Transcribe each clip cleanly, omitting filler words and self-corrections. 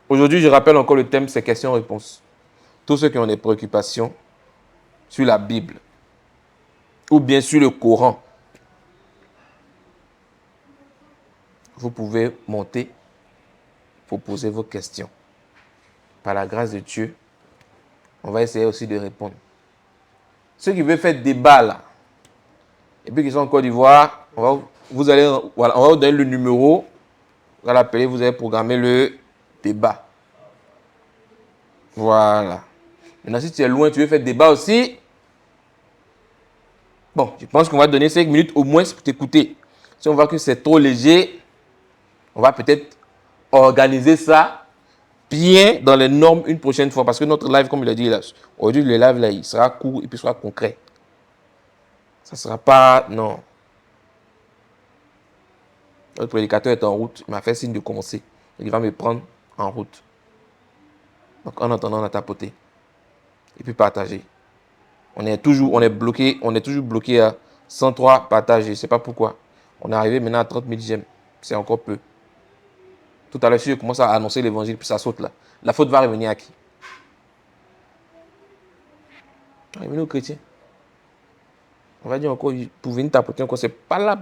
Aujourd'hui, je rappelle encore le thème, c'est questions-réponses. Tous ceux qui ont des préoccupations sur la Bible ou bien sur le Coran, vous pouvez monter pour poser vos questions. Par la grâce de Dieu, on va essayer aussi de répondre. Ceux qui veulent faire débat là, et puis qui sont en Côte d'Ivoire, on va vous donner le numéro, vous allez appeler, vous allez programmer le débat. Voilà. Maintenant, si tu es loin, tu veux faire débat aussi, bon, je pense qu'on va donner 5 minutes au moins pour t'écouter. Si on voit que c'est trop léger, on va peut-être organiser ça bien dans les normes une prochaine fois. Parce que notre live, comme il a dit là, aujourd'hui, le live là, il sera court et puis sera concret. Ça ne sera pas... Non. Notre prédicateur est en route. Il m'a fait signe de commencer. Il va me prendre en route. Donc, en attendant, on a tapoté. Et puis partager. On est toujours bloqué à 103 partagés. Je ne sais pas pourquoi. On est arrivé maintenant à 30 000 j'aime. C'est encore peu. Tout à l'heure, si je commence à annoncer l'évangile, puis ça saute là. La faute va revenir à qui? Revenir aux chrétiens. On va dire encore, pour venir tapoter encore, c'est pas là.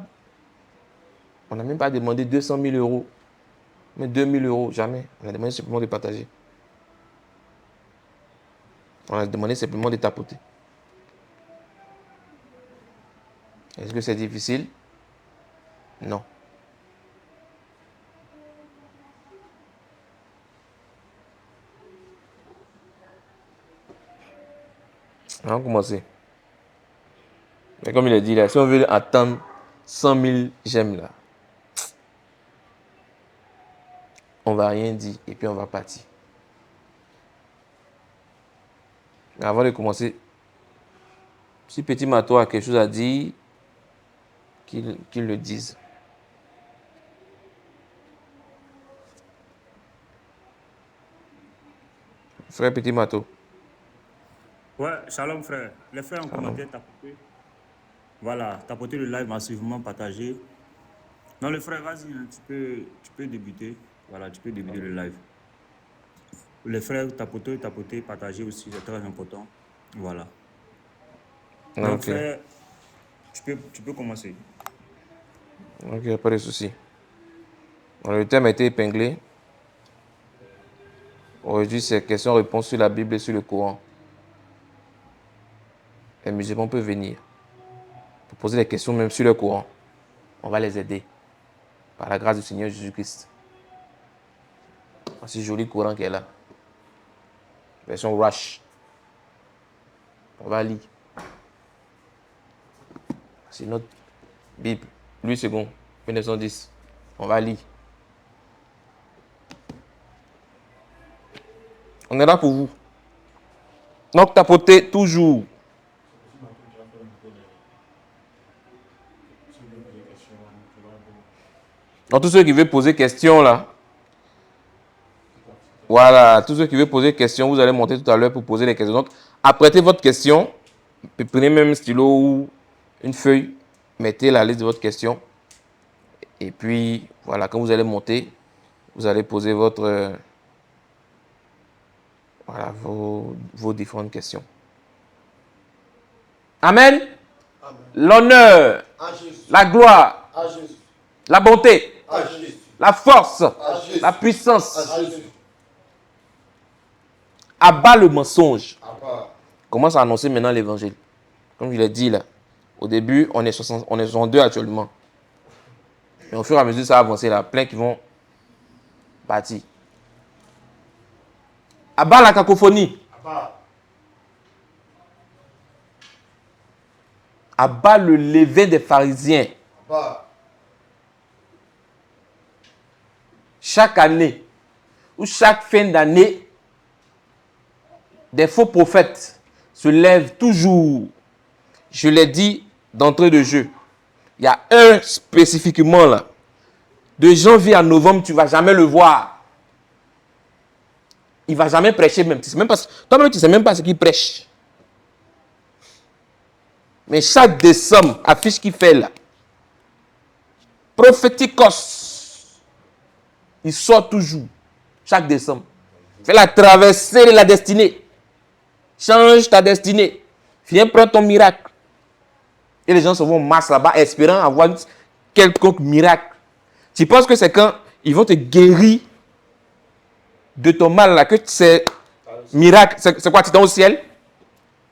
On n'a même pas demandé 200 000 euros. Mais 2 000 euros, jamais. On a demandé simplement de partager. On a demandé simplement de tapoter. Est-ce que c'est difficile? Non. On va commencer. Mais comme il a dit là, si on veut attendre 100 000 j'aime là, on ne va rien dire et puis on va partir. Mais avant de commencer, si Petit Mato a quelque chose à dire, qu'il le dise. Frère Petit Mato. Ouais, shalom frère. Les frères ont commenté, tapoté. Voilà, tapoter le live massivement, partagé. Non, le frère, vas-y, hein, tu peux débuter. Voilà, tu peux débuter le live. Les frères, tapoter, partager aussi, c'est très important. Voilà. Donc, Ok. frère, tu peux commencer. Ok, pas de souci. Le thème a été épinglé. Aujourd'hui, c'est questions-réponses sur la Bible et sur le Coran. Les musulmans peuvent venir pour poser des questions même sur le Coran. On va les aider par la grâce du Seigneur Jésus-Christ. Voici joli Coran qui est là. Version Rush. On va lire. C'est notre Bible. Louis II, 1910. On va lire. On est là pour vous. Donc, tapotez toujours. Donc, tous ceux qui veulent poser question là. Voilà, tous ceux qui veulent poser question, vous allez monter tout à l'heure pour poser les questions. Donc, apprêtez votre question. Prenez même un stylo ou une feuille. Mettez la liste de votre question. Et puis, voilà, quand vous allez monter, vous allez poser votre... voilà, vos différentes questions. Amen. Amen. L'honneur, la gloire, la bonté, la force, la puissance. Abat le mensonge. Commence à annoncer maintenant l'évangile. Comme je l'ai dit là, au début, on est 62 actuellement. Mais au fur et à mesure, ça va avancer là. Plein qui vont partir. Abat la cacophonie. Abat le levain des pharisiens. Chaque année ou chaque fin d'année, des faux prophètes se lèvent toujours. Je l'ai dit d'entrée de jeu. Il y a un spécifiquement là. De janvier à novembre, tu ne vas jamais le voir. Il ne va jamais prêcher même. Toi-même, tu ne sais même pas ce qu'il prêche. Mais chaque décembre, affiche qu'il fait là. Prophéticos. Il sort toujours. Chaque décembre. Fais la traversée de la destinée. Change ta destinée. Viens prendre ton miracle. Et les gens se vont en masse là-bas espérant avoir quelconque miracle. Tu penses que c'est quand ils vont te guérir de ton mal là que c'est miracle. C'est quoi? Tu es au ciel?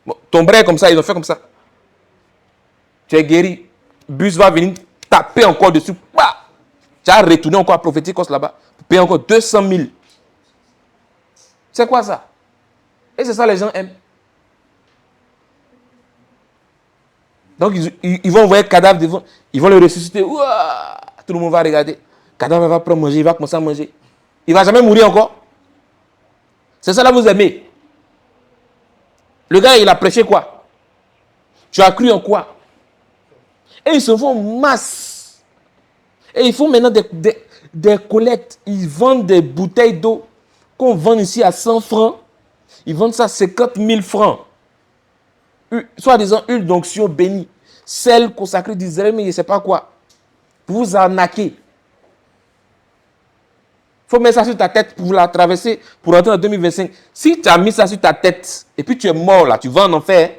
Bon, ton bras est comme ça, ils ont fait comme ça. Tu es guéri. Bus va venir taper encore dessus. Bah! Tu as retourné encore à prophétique là-bas. Pour payer encore 200 000. C'est quoi ça? Et c'est ça les gens aiment. Donc ils vont envoyer le cadavre devant. Ils vont le ressusciter. Ouah! Tout le monde va regarder. Le cadavre va prendre manger. Il va commencer à manger. Il ne va jamais mourir encore. C'est ça là vous aimez. Le gars il a prêché quoi? Tu as cru en quoi? Et ils se font en masse. Et ils font maintenant des collectes. Ils vendent des bouteilles d'eau qu'on vend ici à 100 francs. Ils vendent ça à 50 000 francs. Soit disant huile d'onction bénie. Sel consacré d'Israël, mais je ne sais pas quoi. Pour vous arnaquer. Il faut mettre ça sur ta tête pour la traverser, pour rentrer en 2025. Si tu as mis ça sur ta tête, et puis tu es mort là, tu vas en enfer.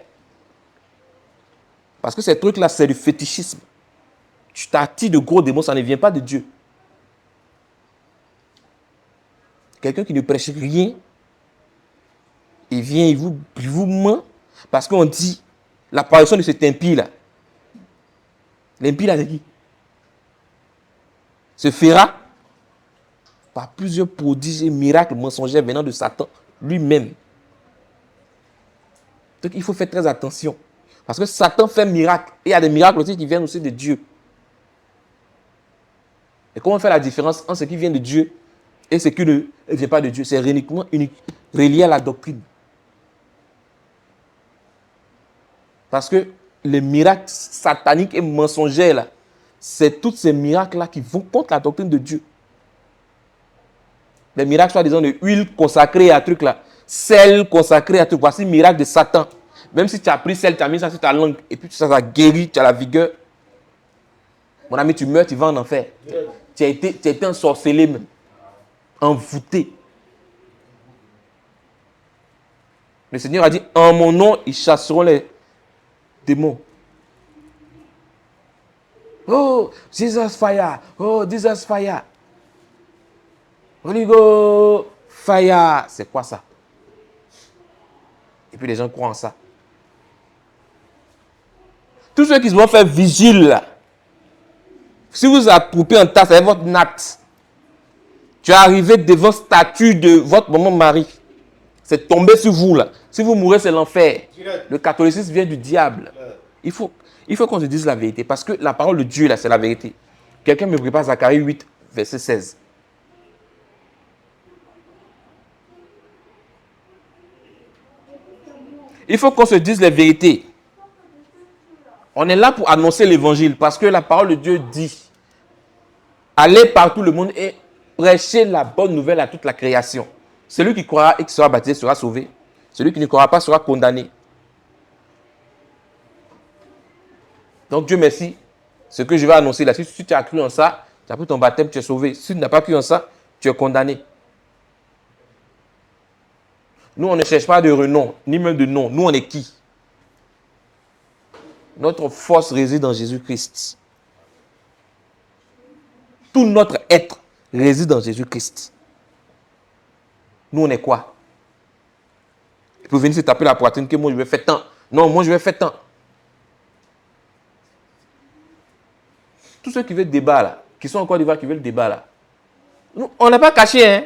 Parce que ces trucs-là, c'est du fétichisme. Tu t'attires de gros démons, ça ne vient pas de Dieu. Quelqu'un qui ne prêche rien, il vient, il vous ment, parce qu'on dit, l'apparition de cet impie-là. L'impie-là, c'est qui? Se fera par plusieurs prodiges et miracles mensongers venant de Satan lui-même. Donc il faut faire très attention. Parce que Satan fait miracle. Et il y a des miracles aussi qui viennent aussi de Dieu. Et comment faire la différence entre ce qui vient de Dieu et ce qui ne vient pas de Dieu? C'est uniquement relié à la doctrine. Parce que les miracles sataniques et mensongers, là, c'est tous ces miracles-là qui vont contre la doctrine de Dieu. Les miracles, soi-disant, de huile consacrée à un truc là, sel consacré à un truc. Voici le miracle de Satan. Même si tu as pris sel, tu as mis ça sur ta langue, et puis ça guérit, tu as la vigueur. Mon ami, tu meurs, tu vas en enfer. Tu as été ensorcelé même. Envoûté. Le Seigneur a dit, en mon nom, ils chasseront les démons. Oh, Jesus fire. Oh, Jesus fire. Holy Ghost fire. C'est quoi ça? Et puis les gens croient en ça. Tous ceux qui vont faire vigile là, si vous attroupez en tasse avec votre natte, tu es arrivé devant la statue de votre maman Marie. C'est tombé sur vous là. Si vous mourrez, c'est l'enfer. Le catholicisme vient du diable. Il faut qu'on se dise la vérité. Parce que la parole de Dieu là, c'est la vérité. Quelqu'un me prépare Zacharie 8, verset 16. Il faut qu'on se dise la vérité. On est là pour annoncer l'évangile parce que la parole de Dieu dit allez par tout le monde et prêchez la bonne nouvelle à toute la création. Celui qui croira et qui sera baptisé sera sauvé. Celui qui ne croira pas sera condamné. Donc Dieu merci. Ce que je vais annoncer là, si tu as cru en ça, tu as pris ton baptême, tu es sauvé. Si tu n'as pas cru en ça, tu es condamné. Nous, on ne cherche pas de renom, ni même de nom. Nous, on est qui? Notre force réside en Jésus-Christ. Tout notre être réside en Jésus-Christ. Nous, on est quoi? Il peut venir se taper la poitrine que moi, je vais faire tant. Non, moi, je vais faire tant. Tous ceux qui veulent le débat, là, qui sont en Côte d'Ivoire, qui veulent le débat, là, nous, on n'est pas caché, hein.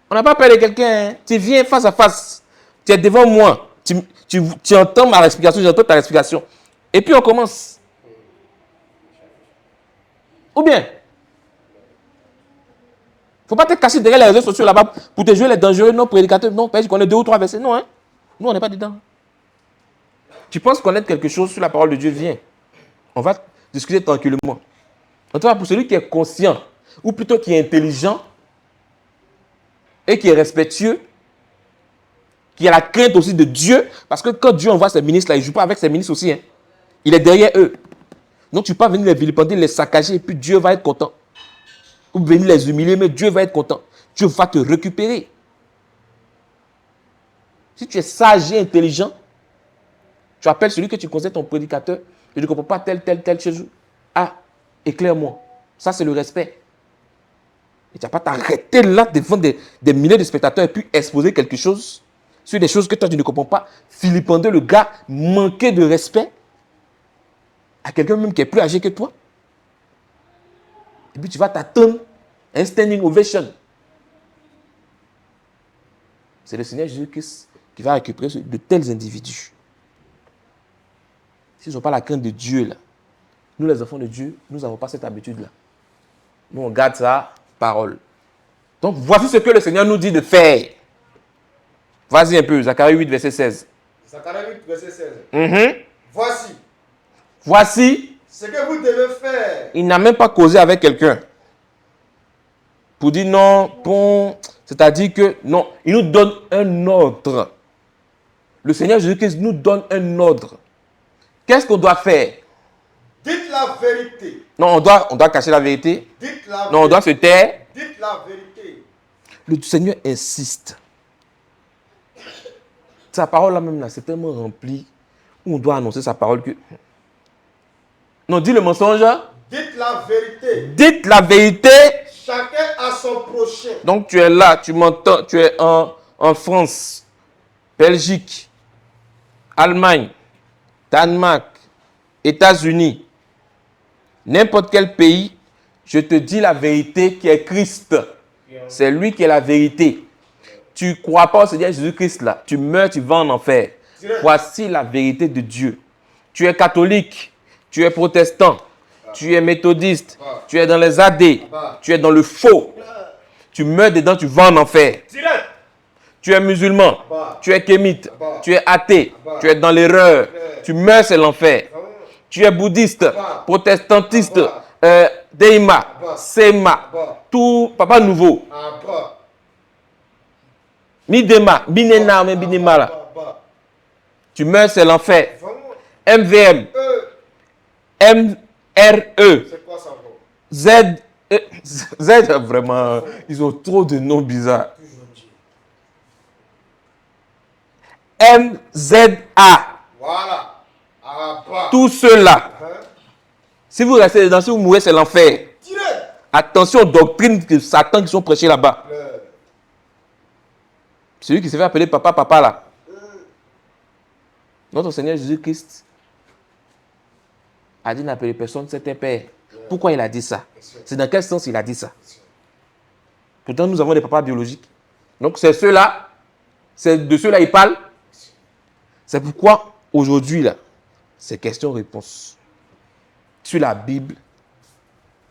On n'a pas peur de quelqu'un. Hein. Tu viens face à face. Tu es devant moi. Tu entends ma explication, j'entends ta explication. Et puis on commence. Ou bien, il ne faut pas te cacher derrière les réseaux sociaux là-bas pour te jouer les dangereux non-prédicateurs. Non, parce qu'on est 2 ou 3 versets. Non, hein. Nous, on n'est pas dedans. Tu penses connaître quelque chose sur la parole de Dieu, viens. On va discuter tranquillement. En tout cas, pour celui qui est conscient, ou plutôt qui est intelligent, et qui est respectueux, qui a la crainte aussi de Dieu, parce que quand Dieu envoie ses ministres là, il ne joue pas avec ses ministres aussi. Hein. Il est derrière eux. Donc tu ne peux pas venir les vilipender, les saccager, et puis Dieu va être content. Ou venir les humilier, mais Dieu va être content. Dieu va te récupérer. Si tu es sage et intelligent, tu appelles celui que tu considères ton prédicateur. Je ne comprends pas telle chose. Ah, éclaire-moi. Ça, c'est le respect. Et tu n'as pas t'arrêter là devant des milliers de spectateurs et puis exposer quelque chose sur des choses que toi, tu ne comprends pas. Philippender le gars, manquer de respect à quelqu'un même qui est plus âgé que toi. Et puis tu vas t'attendre à un standing ovation. C'est le Seigneur Jésus-Christ qui va récupérer de tels individus. S'ils n'ont pas la crainte de Dieu, là, nous les enfants de Dieu, nous n'avons pas cette habitude-là. Nous, on garde sa parole. Donc, voici ce que le Seigneur nous dit de faire. Vas-y un peu, Zacharie 8, verset 16. Zacharie 8, verset 16. Voici ce que vous devez faire. Il n'a même pas causé avec quelqu'un. Pour dire non, bon, c'est-à-dire que non, il nous donne un ordre. Le Seigneur Jésus-Christ nous donne un ordre. Qu'est-ce qu'on doit faire? Dites la vérité. Non, on doit cacher la vérité. Dites la vérité. Non, on doit se taire. Dites la vérité. Le Seigneur insiste. Sa parole là même là, c'est tellement rempli où on doit annoncer sa parole que... Non, dis le mensonge. Dites la vérité. Dites la vérité. Chacun a son prochain. Donc tu es là, tu m'entends, tu es en France, Belgique, Allemagne, Danemark, États-Unis, n'importe quel pays, je te dis la vérité qui est Christ. C'est lui qui est la vérité. Tu ne crois pas au Seigneur Jésus-Christ là, tu meurs, tu vas en enfer. Voici la vérité de Dieu. Tu es catholique, tu es protestant, tu es méthodiste, tu es dans les AD, tu es dans le faux. Tu meurs dedans, tu vas en enfer. Tu es musulman, tu es kémite, tu es athée, tu es dans l'erreur. Tu meurs, c'est l'enfer. Tu es bouddhiste, protestantiste, Deima, Sema, tout, papa nouveau. Midema, Binena, mais Binema là. Tu meurs, c'est l'enfer. MVM, MRE, Z, Z, vraiment, ils ont trop de noms bizarres. MZA. Voilà. Tous ceux-là. Si vous restez dedans, si vous mourrez, c'est l'enfer. Attention aux doctrines de Satan qui sont prêchées là-bas. Celui qui se fait appeler papa, papa là. Notre Seigneur Jésus-Christ a dit n'appeler personne, c'est un père. Pourquoi il a dit ça? C'est dans quel sens il a dit ça? Pourtant, nous avons des papas biologiques. Donc, c'est ceux-là, c'est de ceux-là il parle. C'est pourquoi, aujourd'hui, là, c'est question-réponse. Sur la Bible,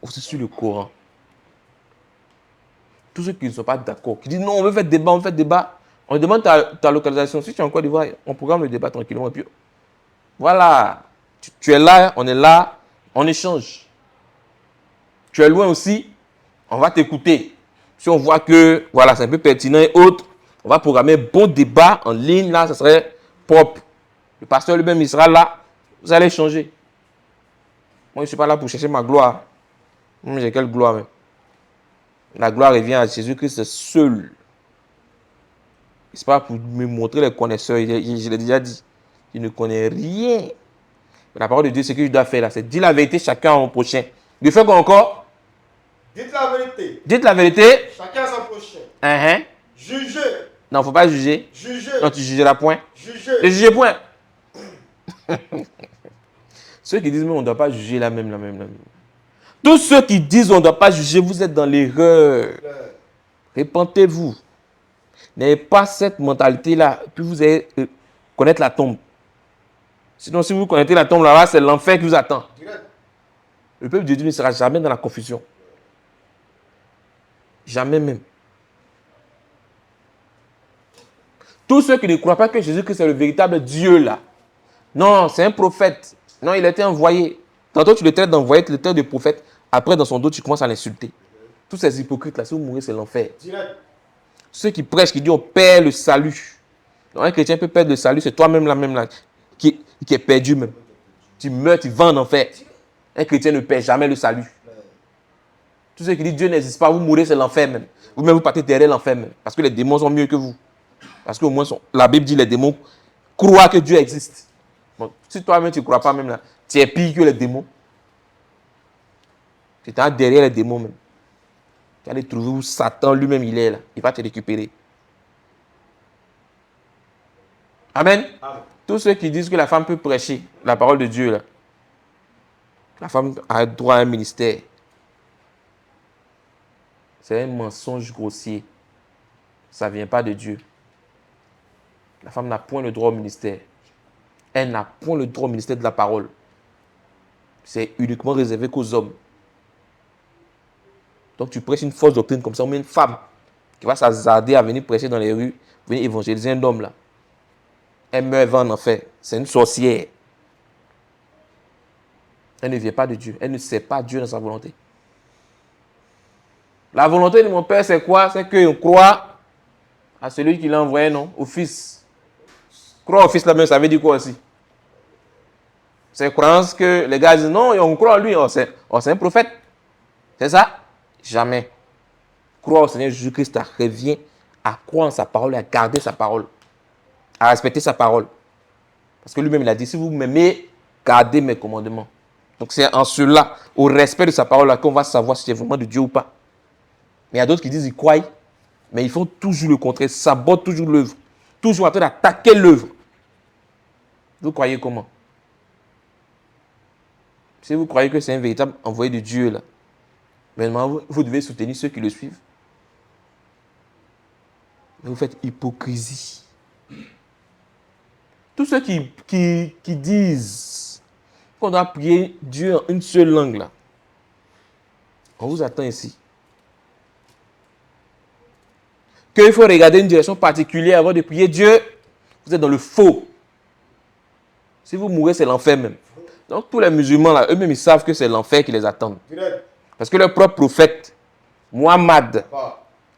aussi sur le Coran. Tous ceux qui ne sont pas d'accord, qui disent non, on veut faire débat, on demande ta localisation. Si tu es en Côte d'Ivoire, on programme le débat tranquillement. Et puis, voilà, tu es là, on échange. Tu es loin aussi, on va t'écouter. Si on voit que voilà, c'est un peu pertinent et autres, on va programmer un bon débat en ligne, là, ça serait propre. Le pasteur lui-même, il sera là, vous allez échanger. Moi, je ne suis pas là pour chercher ma gloire. Moi, j'ai quelle gloire même? La gloire revient à Jésus-Christ seul. Ce n'est pas pour me montrer les connaisseurs. Je l'ai déjà dit. Je ne connais rien. Mais la parole de Dieu, c'est ce que je dois faire là. C'est dire la vérité chacun à mon prochain. De faire quoi encore? Dites la vérité. Dites la vérité. Chacun à son prochain. Jugez. Non, il ne faut pas juger. Jugez. Non, tu jugeras point. Jugez. Ne jugez point. Ceux qui disent mais on ne doit pas juger la même. Tous ceux qui disent on ne doit pas juger, vous êtes dans l'erreur. Répentez-vous. N'ayez pas cette mentalité-là, puis vous allez connaître la tombe. Sinon, si vous connaissez la tombe là-bas, c'est l'enfer qui vous attend. Le peuple de Dieu ne sera jamais dans la confusion. Jamais même. Tous ceux qui ne croient pas que Jésus-Christ est le véritable Dieu là. Non, c'est un prophète. Non, il a été envoyé. Tantôt tu le traites d'envoyé, tu le traites de prophète. Après, dans son dos, tu commences à l'insulter. Tous ces hypocrites là, si vous mourrez, c'est l'enfer. Ceux qui prêchent, qui disent on perd le salut. Donc, un chrétien peut perdre le salut, c'est toi-même là, qui est perdu même. Tu meurs, tu vas en enfer. Un chrétien ne perd jamais le salut. Tous ceux qui disent Dieu n'existe pas, vous mourrez, c'est l'enfer même. Vous-même, vous partez derrière l'enfer même. Parce que les démons sont mieux que vous. Parce qu'au moins, la Bible dit les démons croient que Dieu existe. Bon, si toi-même tu ne crois pas même là, tu es pire que les démons. Tu es derrière les démons même. Tu vas aller trouver où Satan lui-même il est là. Il va te récupérer. Amen. Amen. Tous ceux qui disent que la femme peut prêcher la parole de Dieu là. La femme a droit à un ministère. C'est un mensonge grossier. Ça ne vient pas de Dieu. La femme n'a point le droit au ministère. Elle n'a point le droit au ministère de la parole. C'est uniquement réservé qu'aux hommes. Donc tu prêches une fausse doctrine comme ça, on met une femme qui va s'hasarder à venir prêcher dans les rues, venir évangéliser un homme là. Elle meurt, elle va en enfer. C'est une sorcière. Elle ne vient pas de Dieu. Elle ne sait pas Dieu dans sa volonté. La volonté de mon Père, c'est quoi? C'est qu'on croit à celui qui l'a envoyé, non? Au Fils. Croire au Fils là-même, ça veut dire quoi aussi? C'est croyance que les gars disent non, on croit en lui, c'est un prophète. C'est ça? Jamais. Croire au Seigneur Jésus-Christ, ça revient à croire en sa parole et à garder sa parole. À respecter sa parole. Parce que lui-même, il a dit, si vous m'aimez, gardez mes commandements. Donc c'est en cela, au respect de sa parole, qu'on va savoir si c'est vraiment de Dieu ou pas. Mais il y a d'autres qui disent ils croient, mais ils font toujours le contraire, sabotent toujours l'œuvre. Toujours en train d'attaquer l'œuvre. Vous croyez comment? Si vous croyez que c'est un véritable envoyé de Dieu, là, maintenant vous devez soutenir ceux qui le suivent. Mais vous faites hypocrisie. Tous ceux qui disent qu'on doit prier Dieu en une seule langue, là, on vous attend ici. Qu'il faut regarder une direction particulière avant de prier Dieu, vous êtes dans le faux. Si vous mourrez, c'est l'enfer même. Donc tous les musulmans, là, eux-mêmes, ils savent que c'est l'enfer qui les attend. Parce que leur propre prophète, Muhammad,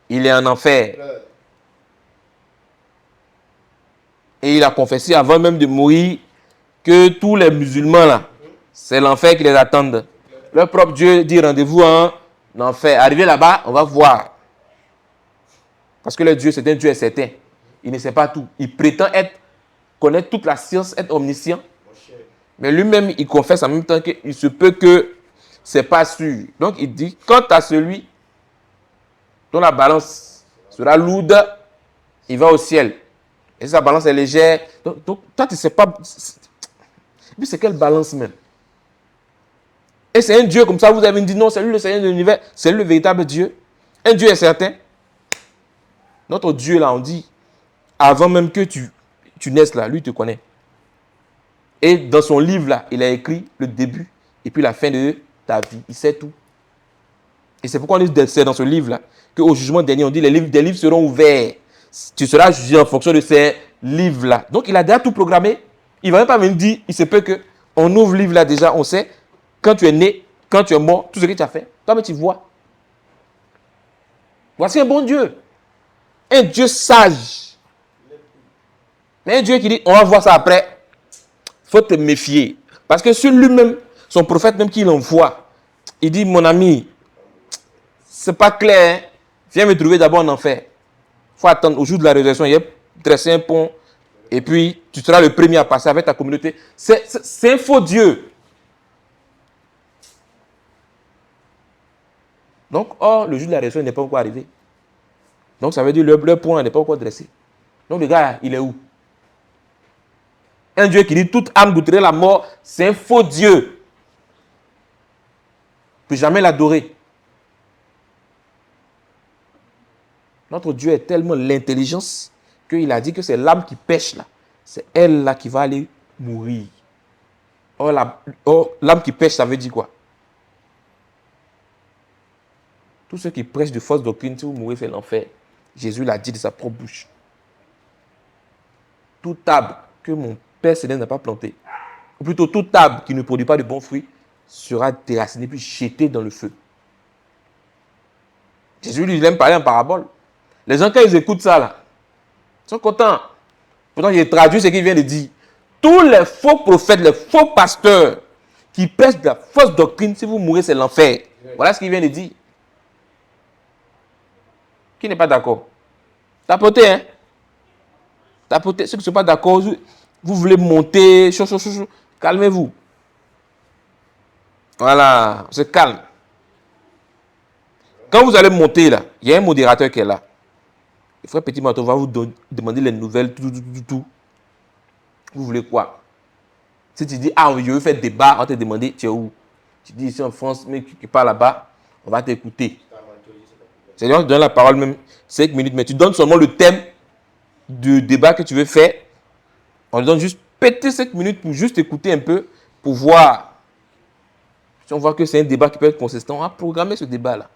il est en enfer. Et il a confessé avant même de mourir que tous les musulmans, là, c'est l'enfer qui les attend. Leur propre Dieu dit rendez-vous en enfer. Arrivé là-bas, on va voir. Parce que le Dieu, c'est un Dieu incertain. Il ne sait pas tout. Il prétend connaître toute la science, être omniscient. Mais lui-même, il confesse en même temps qu'il se peut que ce n'est pas sûr. Donc, il dit, quant à celui dont la balance sera lourde, il va au ciel. Et sa balance est légère. Donc toi, tu ne sais pas. Puis c'est quelle balance même? Et c'est un Dieu comme ça, vous avez dit non, c'est lui le Seigneur de l'univers, c'est lui le véritable Dieu. Un Dieu est certain. Notre Dieu, là, on dit, avant même que tu naisses là, lui te connaît. Et dans son livre là, il a écrit le début et puis la fin de ta vie. Il sait tout. Et c'est pourquoi on dit, c'est dans ce livre là, qu'au jugement dernier, on dit, des livres seront ouverts. Tu seras jugé en fonction de ces livres-là. Donc, il a déjà tout programmé. Il ne va même pas me dire, il se peut qu'on ouvre le livre là déjà, on sait, quand tu es né, quand tu es mort, tout ce que tu as fait. Toi-même, tu vois. Voici un bon Dieu. Un Dieu sage. Mais un Dieu qui dit, on va voir ça après. Il faut te méfier. Parce que sur lui-même, son prophète même qui l'envoie, il dit, mon ami, c'est pas clair, hein? Viens me trouver d'abord en enfer. Il faut attendre au jour de la résurrection, il y a dressé un pont, et puis tu seras le premier à passer avec ta communauté. C'est un faux Dieu. Donc, le jour de la résurrection n'est pas encore arrivé. Donc, ça veut dire que le pont n'est pas encore dressé. Donc, le gars, il est où? Un Dieu qui dit toute âme goûterait la mort, c'est un faux Dieu. Tu ne peux jamais l'adorer. Notre Dieu est tellement l'intelligence qu'il a dit que c'est l'âme qui pêche là. C'est elle là qui va aller mourir. Or, l'âme qui pêche, ça veut dire quoi? Tous ceux qui prêchent de fausses doctrines, si vous mourrez, c'est l'enfer. Jésus l'a dit de sa propre bouche. Toute arbre que mon Père Céleste n'a pas planté, ou plutôt toute arbre qui ne produit pas de bons fruits, sera déraciné puis jeté dans le feu. Jésus lui, il aime parler en parabole. Les gens, quand ils écoutent ça, là, ils sont contents. Pourtant, il traduit ce qu'il vient de dire. Tous les faux prophètes, les faux pasteurs qui prêchent de la fausse doctrine, si vous mourrez, c'est l'enfer. Voilà ce qu'il vient de dire. Qui n'est pas d'accord? Tapoté, hein? Tapotez. Ceux qui ne sont pas d'accord, vous voulez monter. Calmez-vous. Voilà, on se calme. Quand vous allez monter là, il y a un modérateur qui est là. Le frère Petit Manteau va vous demander les nouvelles, tout. Vous voulez quoi? Si tu dis, ah, je veux faire débat, on va te demander, tu es où? Tu dis ici en France, mais qui parle là-bas, on va t'écouter. C'est-à-dire, tu donnes la parole même 5 minutes, mais tu donnes seulement le thème du débat que tu veux faire. On te donne juste péter 5 minutes pour juste écouter un peu, pour voir. Si on voit que c'est un débat qui peut être consistant, on va programmer ce débat-là.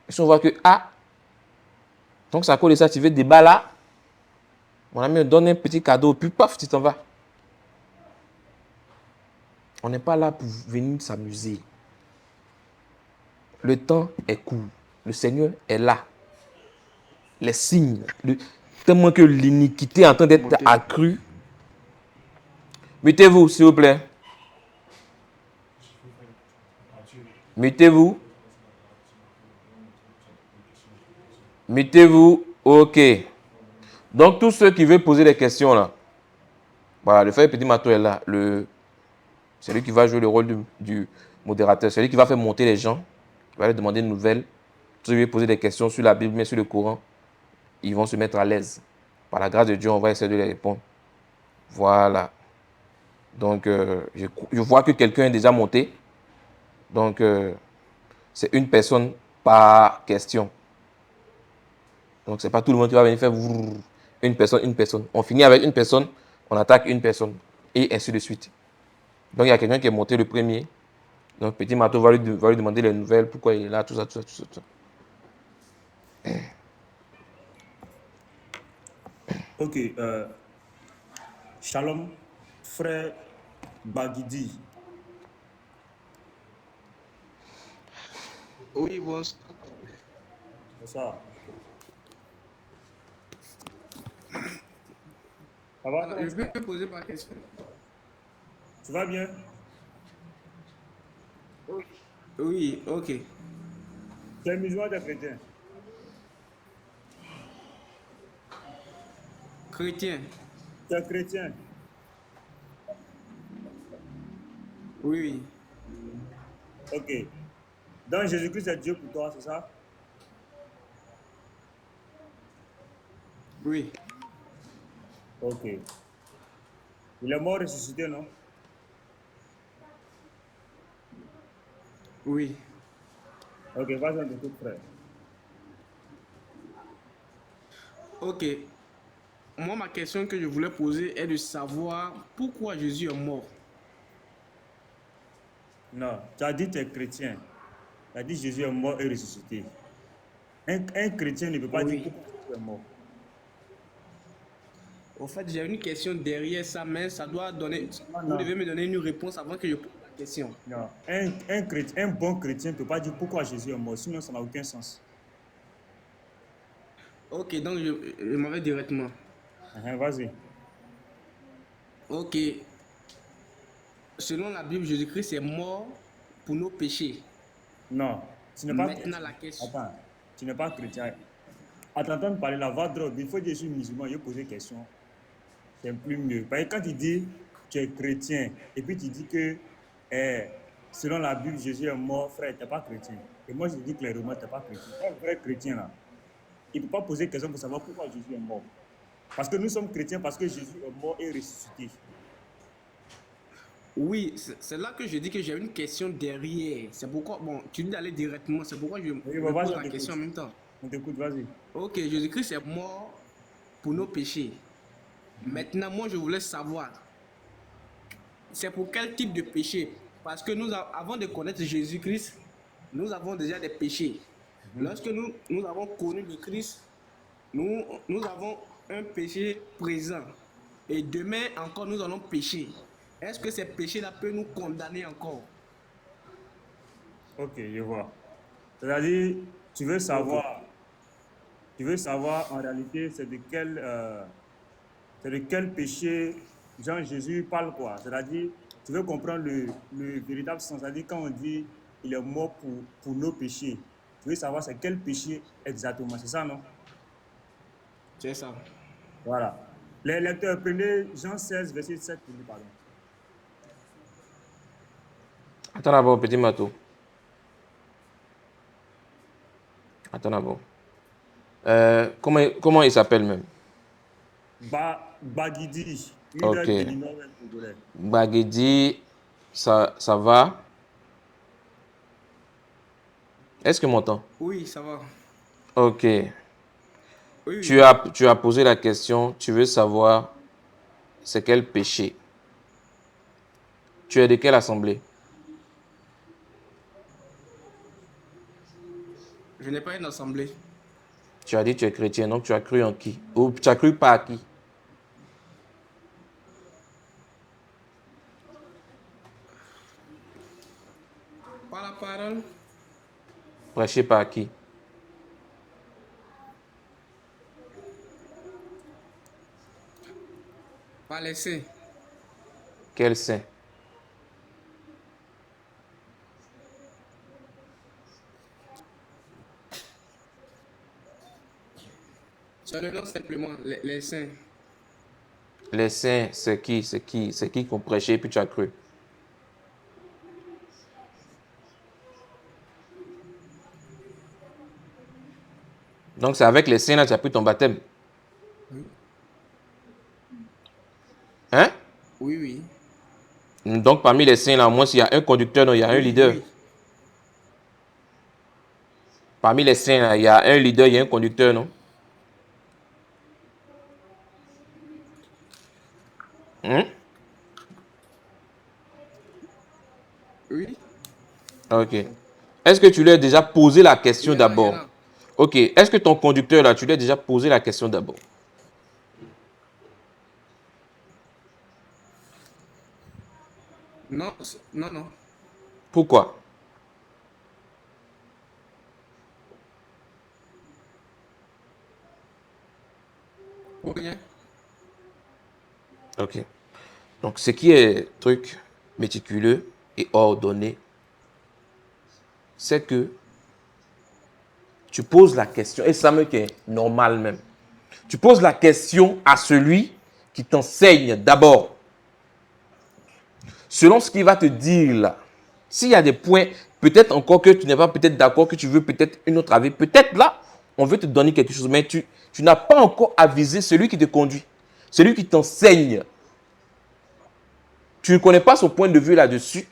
Et si on voit que, donc c'est à cause de ça, tu veux débat là, mon ami, on donne un petit cadeau, puis paf, tu t'en vas. On n'est pas là pour venir s'amuser. Le temps est court. Le Seigneur est là. Les signes, tellement que l'iniquité est en train d'être accrue. Mettez-vous, s'il vous plaît. Mettez-vous. Mettez-vous. OK. Donc, tous ceux qui veulent poser des questions là, voilà, le frère Petit Matou est là. C'est lui qui va jouer le rôle du modérateur. C'est lui qui va faire monter les gens. Il va leur demander une nouvelle. Ceux qui veulent poser des questions sur la Bible, mais sur le Coran, ils vont se mettre à l'aise. Par la grâce de Dieu, on va essayer de les répondre. Voilà. Donc, je vois que quelqu'un est déjà monté. Donc, c'est une personne par question. Donc, ce n'est pas tout le monde qui va venir faire une personne. On finit avec une personne, on attaque une personne. Et ainsi de suite. Donc, il y a quelqu'un qui est monté le premier. Donc, Petit Matou va lui demander les nouvelles, pourquoi il est là, tout ça. Ok. Shalom, frère Bagidi. Oui, bonsoir. Bonsoir. Ça va? Alors, je vais te poser ma question. Tu vas bien? Oui, ok. Tu es musulman ou tu es chrétien? Chrétien. Tu es chrétien? Oui, Ok. Donc Jésus-Christ est Dieu pour toi, c'est ça? oui. Ok. Il est mort ressuscité, non? Oui. Ok, vas-y, on t'écoute, frère. Ok. Moi, ma question que je voulais poser est de savoir pourquoi Jésus est mort. Non, tu as dit que tu es chrétien. Tu as dit Jésus est mort et ressuscité. Un chrétien ne peut pas dire Oui. pourquoi Jésus est mort. En fait, j'ai une question derrière ça, mais ça doit donner. Non, Vous non. devez me donner une réponse avant que je pose la question. Non. Un bon chrétien ne peut pas dire pourquoi Jésus est mort, sinon ça n'a aucun sens. Ok, donc je m'en vais directement. Vas-y. Ok. Selon la Bible, Jésus-Christ est mort pour nos péchés. Non, tu n'es pas Maintenant, chrétien. la question. Attends, tu n'es pas chrétien. À t'entendre parler, la voix drôle, il faut dire que je suis musulman, je pose des questions. C'est plus mieux. Parce que quand tu dis tu es chrétien et puis tu dis que selon la Bible, Jésus est mort, frère, tu n'es pas chrétien. Et moi, je dis clairement, tu n'es pas chrétien. Un vrai chrétien, là, il ne peut pas poser question pour savoir pourquoi Jésus est mort. Parce que nous sommes chrétiens, parce que Jésus est mort et ressuscité. Oui, c'est là que je dis que j'ai une question derrière. C'est pourquoi, bon, tu dis d'aller directement, c'est pourquoi je me vas-y, pose on la question en t'écoute. même temps. On t'écoute, vas-y. Ok, Jésus-Christ est mort pour nos péchés. Maintenant, moi, je voulais savoir, c'est pour quel type de péché? Parce que avant de connaître Jésus-Christ, nous avons déjà des péchés. Lorsque nous avons connu le Christ, nous avons un péché présent. Et demain encore, nous allons pécher. Est-ce que ces péchés-là peuvent nous condamner encore? Ok, je vois. C'est-à-dire, tu veux savoir, en réalité, c'est de quel péché Jean Jésus parle, quoi. C'est-à-dire, tu veux comprendre le véritable sens. C'est-à-dire, quand on dit il est mort pour nos péchés, tu veux savoir c'est quel péché exactement. C'est ça, non? C'est ça. Voilà. Les lecteurs, prenez Jean 16, verset 7 pour nous, pardon. Attends d'abord, petit Mato. Attends d'abord. Comment il s'appelle même? Bagidi, Ok. leader béninois congolais. Bagedi, ça va? Est-ce que tu m'entends? Oui, ça va. Ok. Oui, oui. Tu as posé la question, tu veux savoir c'est quel péché. Tu es de quelle assemblée? Je n'ai pas une assemblée. Tu as dit que tu es chrétien, donc tu as cru en qui? Ou tu as cru pas à qui? Par la parole, Prêché par qui? par les saints. Quel saint? C'est le nom simplement, les saints. Les saints, c'est qui? C'est qui qu'on prêchait puis tu as cru? Donc c'est avec les saints là tu as pris ton baptême. Oui, Hein? oui. Oui. Donc parmi les saints là, au moins s'il y a un conducteur, non, il y a un Oui, leader. oui. Parmi les saints là, il y a un leader, il y a un conducteur, non? Hein? Oui. Ok. Est-ce que tu lui as déjà posé la question Il y en a, il y en d'abord? a. Ok. Est-ce que ton conducteur là, tu lui as déjà posé la question d'abord? Non, non, non. Pourquoi? Pour rien. Ok. Donc ce qui est truc méticuleux et ordonné, c'est que tu poses la question, et ça me est normal même. Tu poses la question à celui qui t'enseigne d'abord. Selon ce qu'il va te dire là. S'il y a des points, peut-être encore que tu n'es pas peut-être d'accord, que tu veux peut-être une autre avis, peut-être là, on veut te donner quelque chose, mais tu n'as pas encore avisé celui qui te conduit, celui qui t'enseigne. Tu ne connais pas son point de vue là-dessus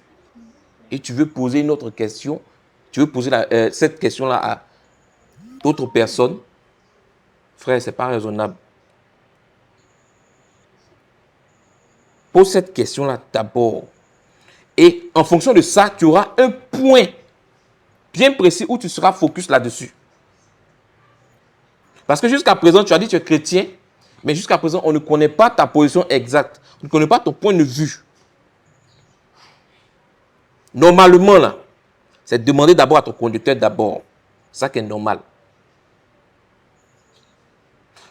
et tu veux poser une autre question, tu veux poser cette question-là à d'autres personnes. Frère, ce n'est pas raisonnable. Pose cette question-là d'abord. Et en fonction de ça, tu auras un point bien précis où tu seras focus là-dessus. Parce que jusqu'à présent, tu as dit que tu es chrétien, mais jusqu'à présent, on ne connaît pas ta position exacte. On ne connaît pas ton point de vue. Normalement, là, c'est de demander d'abord à ton conducteur d'abord. C'est ça qui est normal.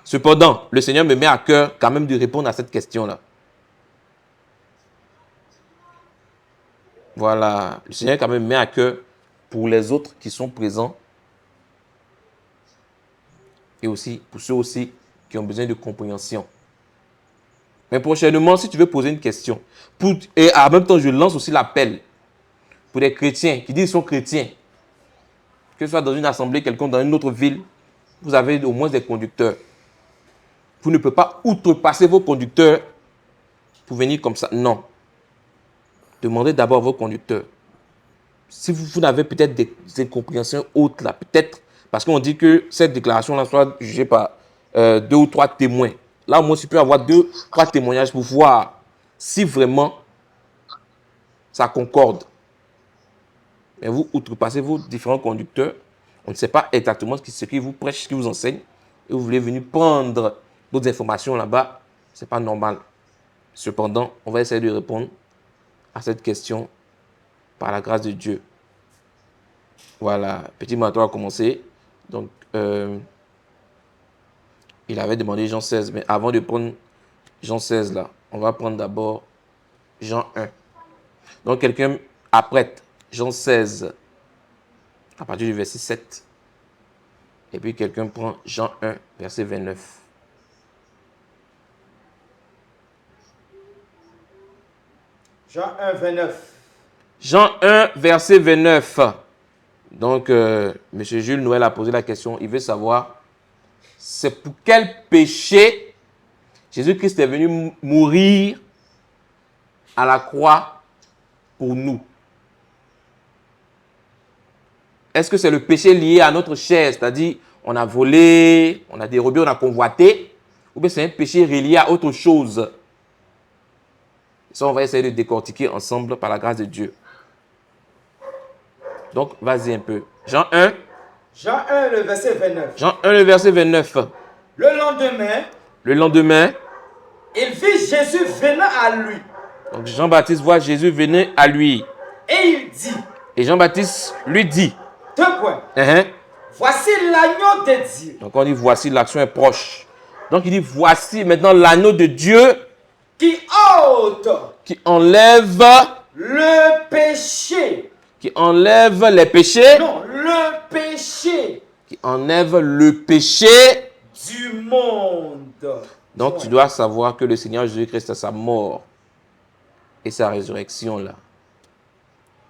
Cependant, le Seigneur me met à cœur quand même de répondre à cette question-là. Voilà. Le Seigneur quand même met à cœur pour les autres qui sont présents et aussi pour ceux aussi qui ont besoin de compréhension. Mais prochainement, si tu veux poser une question, et en même temps, je lance aussi l'appel pour les chrétiens qui disent qu'ils sont chrétiens, que ce soit dans une assemblée, quelconque, dans une autre ville, vous avez au moins des conducteurs. Vous ne pouvez pas outrepasser vos conducteurs pour venir comme ça. Non. Demandez d'abord à vos conducteurs. Si vous n'avez peut-être des incompréhensions autres là, peut-être, parce qu'on dit que cette déclaration-là soit jugée par 2 ou 3 témoins. Là, moi, je peux avoir 2 ou 3 témoignages pour voir si vraiment ça concorde. Mais vous outrepassez vos différents conducteurs. On ne sait pas exactement ce qui vous prêche, ce qui vous enseigne. Et vous voulez venir prendre d'autres informations là-bas. Ce n'est pas normal. Cependant, on va essayer de répondre à cette question par la grâce de Dieu. Voilà, petit marathon a commencé. Donc, il avait demandé Jean 16. Mais avant de prendre Jean 16 là, on va prendre d'abord Jean 1. Donc, quelqu'un apprête Jean 16 à partir du verset 7. Et puis quelqu'un prend Jean 1, verset 29. Jean 1, 29. Jean 1, verset 29. Donc, M. Jules Noël a posé la question. Il veut savoir, c'est pour quel péché Jésus-Christ est venu mourir à la croix pour nous. Est-ce que c'est le péché lié à notre chair, c'est-à-dire on a volé, on a dérobé, on a convoité, ou bien c'est un péché relié à autre chose? Ça, on va essayer de décortiquer ensemble par la grâce de Dieu. Donc, vas-y un peu. Jean 1. Jean 1, le verset 29. Jean 1, le verset 29. Le lendemain, il vit Jésus venant à lui. Donc, Jean-Baptiste voit Jésus venir à lui. Et il dit. Et Jean-Baptiste lui dit. 2 points. Uh-huh. Voici l'agneau de Dieu. Donc, on dit voici, l'action est proche. Donc, il dit voici maintenant l'agneau de Dieu qui ôte. Qui enlève. Le péché. Qui enlève les péchés. Non, le péché. Qui enlève le péché du monde. Donc, tu dois savoir que le Seigneur Jésus-Christ, sa mort et sa résurrection, là,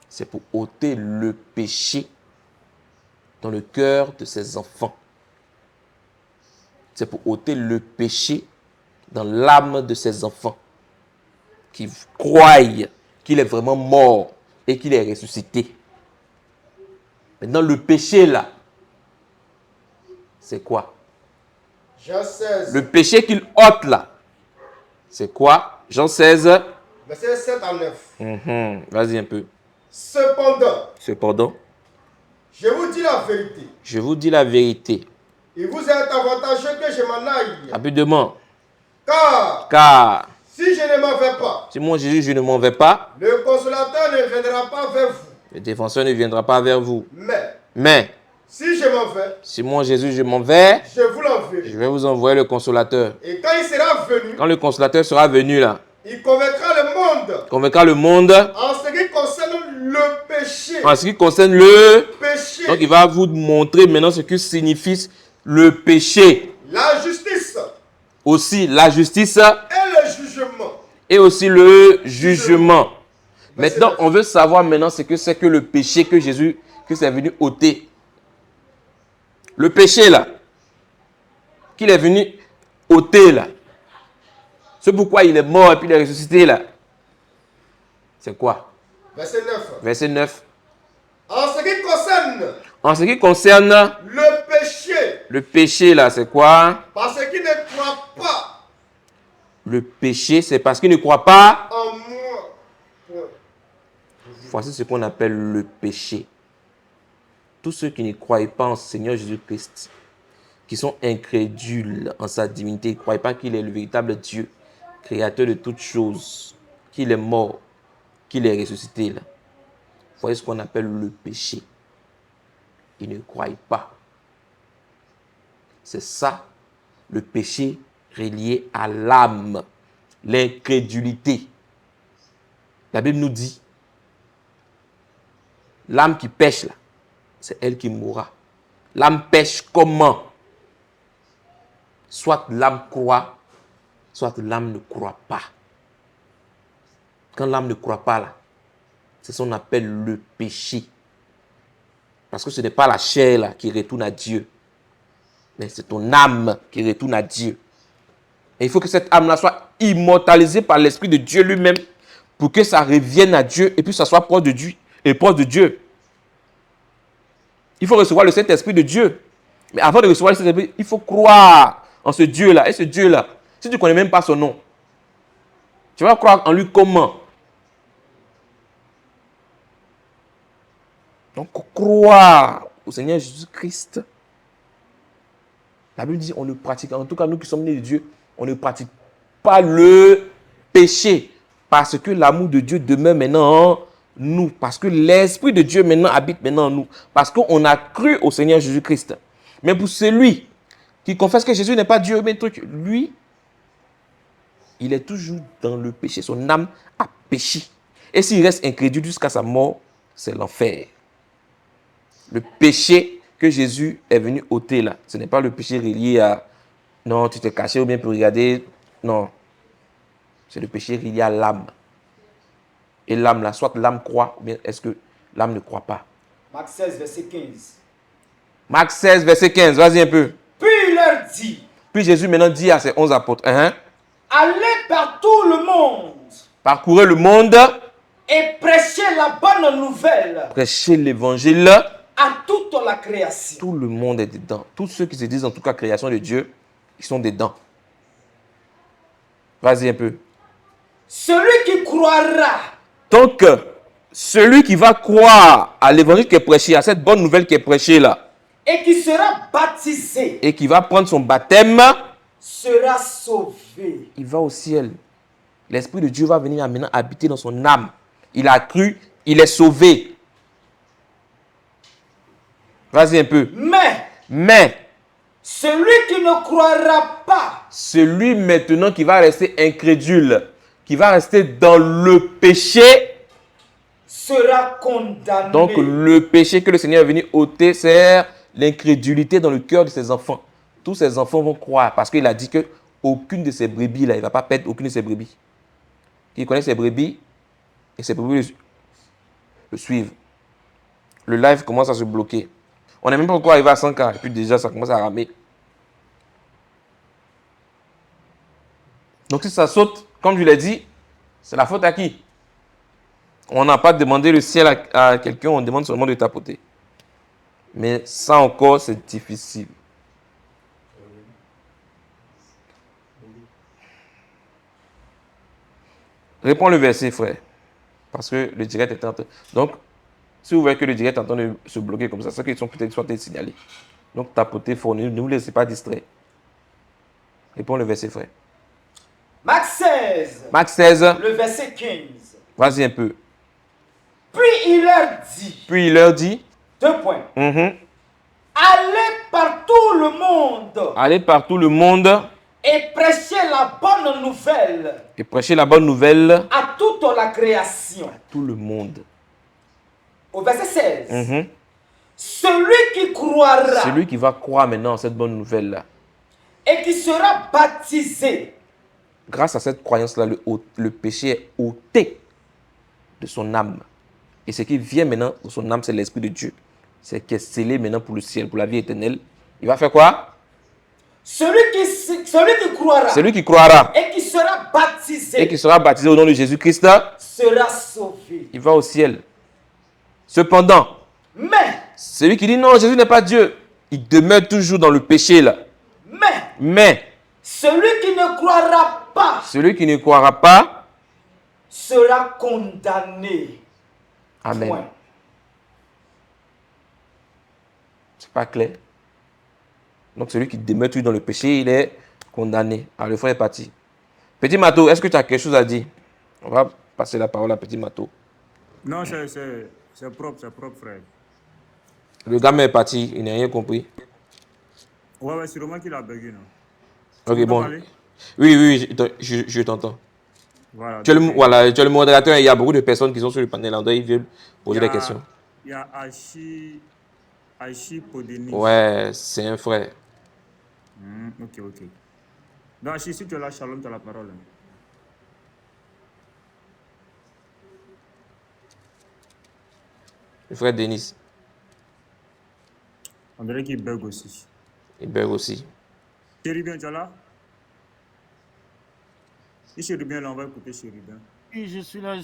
c'est pour ôter le péché dans le cœur de ses enfants. C'est pour ôter le péché dans l'âme de ses enfants qui croient qu'il est vraiment mort et qu'il est ressuscité. Maintenant, le péché, là, c'est quoi? Jean 16. Le péché qu'il ôte, là, c'est quoi? Jean 16. Verset 7 à 9. Vas-y un peu. Cependant, je vous dis la vérité. Je vous dis la vérité. Il vous est avantageux que je m'en aille. Rapidement. Car si je ne m'en vais pas, si moi Jésus, je ne m'en vais pas, le consolateur ne viendra pas vers vous. Le défenseur ne viendra pas vers vous. Mais si je m'en vais, si moi Jésus, je m'en vais, je vous l'enverrai. Je vais vous envoyer le consolateur. Et quand il sera venu, quand le consolateur sera venu là, il convaincra le monde. Convaincra le monde. En ce qui concerne le péché. En ce qui concerne le péché. Donc il va vous montrer maintenant ce que signifie le péché. La justice. Aussi la justice. Et le jugement. Et aussi le jugement. Maintenant, on veut savoir maintenant ce que c'est que le péché que Jésus, que c'est venu ôter. Le péché là, qu'il est venu ôter là. C'est pourquoi il est mort et puis il est ressuscité là. C'est quoi? Verset 9. Verset 9. En ce qui concerne le péché. Le péché là, c'est quoi? Parce qu'il ne croit pas. Le péché, c'est parce qu'il ne croit pas en moi. Voici ce qu'on appelle le péché. Tous ceux qui ne croient pas en Seigneur Jésus-Christ, qui sont incrédules en sa divinité, ils ne croient pas qu'il est le véritable Dieu, créateur de toutes choses, qu'il est mort, qu'il est ressuscité là. Voyez ce qu'on appelle le péché. Ils ne croient pas. C'est ça, le péché relié à l'âme, l'incrédulité. La Bible nous dit, l'âme qui pêche là, c'est elle qui mourra. L'âme pêche comment? Soit l'âme croit, soit l'âme ne croit pas. Quand l'âme ne croit pas là, c'est ce qu'on appelle le péché. Parce que ce n'est pas la chair là qui retourne à Dieu, mais c'est ton âme qui retourne à Dieu. Et il faut que cette âme-là soit immortalisée par l'Esprit de Dieu lui-même pour que ça revienne à Dieu et puis ça soit proche de Dieu et proche de Dieu. Il faut recevoir le Saint-Esprit de Dieu. Mais avant de recevoir le Saint-Esprit, il faut croire en ce Dieu-là. Et ce Dieu-là, si tu ne connais même pas son nom, tu vas croire en lui comment? Donc, croire au Seigneur Jésus-Christ. La Bible dit, on ne pratique, en tout cas nous qui sommes nés de Dieu, on ne pratique pas le péché. Parce que l'amour de Dieu demeure maintenant en nous. Parce que l'Esprit de Dieu maintenant habite maintenant en nous. Parce qu'on a cru au Seigneur Jésus-Christ. Mais pour celui qui confesse que Jésus n'est pas Dieu, mais lui, il est toujours dans le péché. Son âme a péché. Et s'il reste incrédule jusqu'à sa mort, c'est l'enfer. Le péché que Jésus est venu ôter là, ce n'est pas le péché relié à non, tu t'es caché ou bien pour regarder. Non. C'est le péché relié à l'âme. Et l'âme, là, soit l'âme croit, ou bien est-ce que l'âme ne croit pas? Marc 16, verset 15. Marc 16, verset 15, vas-y un peu. Puis il leur dit, Puis Jésus maintenant dit à ses 11 apôtres, allez par tout le monde parcourez le monde, et prêchez la bonne nouvelle prêchez l'évangile. à toute la création. Tout le monde est dedans. Tous ceux qui se disent en tout cas création de Dieu, ils sont dedans. Vas-y un peu. Celui qui croira Donc, celui qui va croire à l'évangile qui est prêché, à cette bonne nouvelle qui est prêchée là, et qui sera baptisé et qui va prendre son baptême, sera sauvé. il va au ciel. L'Esprit de Dieu va venir maintenant habiter dans son âme. Il a cru, il est sauvé. Vas-y un peu. Mais, celui qui ne croira pas celui maintenant qui va rester incrédule, qui va rester dans le péché, sera condamné. donc le péché que le Seigneur est venu ôter, c'est l'incrédulité dans le cœur de ses enfants. Tous ses enfants vont croire parce qu'il a dit que aucune de ses brebis, là, il ne va pas perdre aucune de ses brebis. Il connaît ses brebis et ses brebis le suivent. Le live commence à se bloquer. On n'est même pas encore arrivé à 100K et puis déjà ça commence à ramer. Donc si ça saute, comme je l'ai dit, c'est la faute à qui? On n'a pas demandé le ciel à quelqu'un, on demande seulement de tapoter. Mais ça encore, c'est difficile. Réponds le verset, frère. Parce que le direct est en train. Donc, si vous voyez que le direct est en train de se bloquer comme ça, c'est qu'ils sont peut-être soit signalés. Donc, tapotez fort, ne vous laissez pas distraire. Réponds le verset, frère. Marc 16. Marc 16. Le verset 15. Vas-y un peu. Puis il leur dit. Puis il leur dit. 2 points. Allez par tout le monde. Allez par tout le monde. Et prêchez la bonne nouvelle. Et prêchez la bonne nouvelle. À toute la création. À tout le monde. Au verset 16. Celui qui croira. Celui qui va croire maintenant à cette bonne nouvelle-là. Et qui sera baptisé. Grâce à cette croyance-là, le péché est ôté de son âme. Et ce qui vient maintenant de son âme, c'est l'Esprit de Dieu. C'est qui est scellé maintenant pour le ciel, pour la vie éternelle. Il va faire quoi? Celui qui croira. Celui qui croira. Et qui sera baptisé. Et qui sera baptisé au nom de Jésus-Christ. Sera sauvé. Il va au ciel. Cependant, celui qui dit non, Jésus n'est pas Dieu, il demeure toujours dans le péché là. Mais celui qui ne croira pas. Celui qui ne croira pas sera condamné. Amen. Point. C'est pas clair. Donc celui qui demeure toujours dans le péché, il est condamné. Alors le frère est parti. Petit Mato, est-ce que tu as quelque chose à dire? On va passer la parole à Petit Mato. Non, c'est propre, frère. Le gars est parti, il n'a rien compris. Ouais, sûrement qu'il a bugué, non? Ok, bon. Oui, je t'entends. Voilà, tu es le modérateur et il y a beaucoup de personnes qui sont sur le panel. Ils veulent poser des questions. Il y a Achi Podenis. Ouais, c'est un frère. Ok. Donc, Achi, si tu es là, Shalom, tu as la parole. Le frère Denis. On dirait qu'il bug aussi. Il bug aussi. Chérubin, tu es là? Si Chérubin, là, on va écouter Chérubin. Oui, je suis là.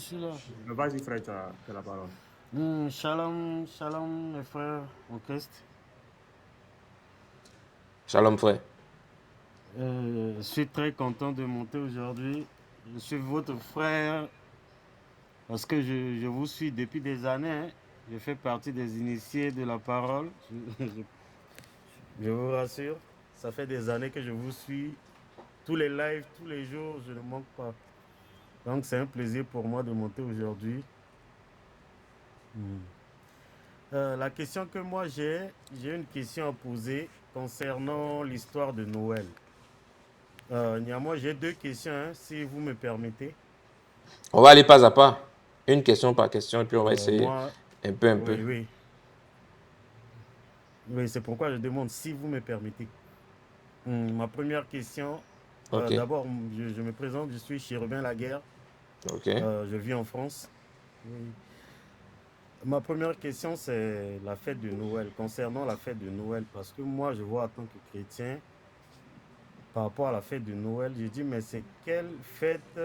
Vas-y, frère, tu as la parole. Shalom, mes frères en Christ. Shalom, frère. Je suis très content de monter aujourd'hui. Je suis votre frère parce que je vous suis depuis des années. Hein. Je fais partie des initiés de la parole. Je vous rassure, ça fait des années que je vous suis. Tous les lives, tous les jours, je ne manque pas. Donc c'est un plaisir pour moi de monter aujourd'hui. La question que moi j'ai une question à poser concernant l'histoire de Noël. Moi j'ai 2 questions, hein, si vous me permettez. On va aller pas à pas, une question par question, et puis on va essayer un peu. Oui, c'est pourquoi je demande si vous me permettez. Ma première question, okay. D'abord je me présente, je suis Chérubin Laguerre. Okay. Je vis en France. Oui. Ma première question, c'est la fête de Noël. Concernant la fête de Noël, parce que moi, je vois en tant que chrétien, par rapport à la fête de Noël, je dis, mais c'est quelle fête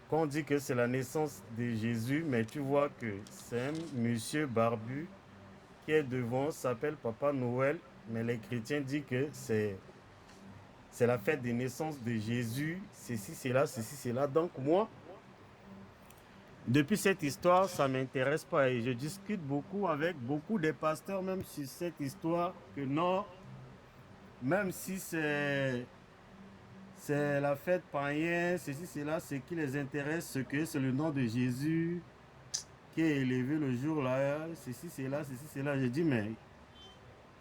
qu'on dit que c'est la naissance de Jésus, mais tu vois que c'est un monsieur barbu qui est devant, s'appelle Papa Noël, mais les chrétiens disent que c'est la fête de naissance de Jésus, ceci, cela, ceci, cela. Donc moi, depuis cette histoire, ça ne m'intéresse pas et je discute beaucoup avec beaucoup de pasteurs même sur cette histoire que non, même si c'est la fête païenne, ceci, cela, ce qui les intéresse, c'est le nom de Jésus qui est élevé le jour-là, ceci, cela, ceci, cela. Je dis, mais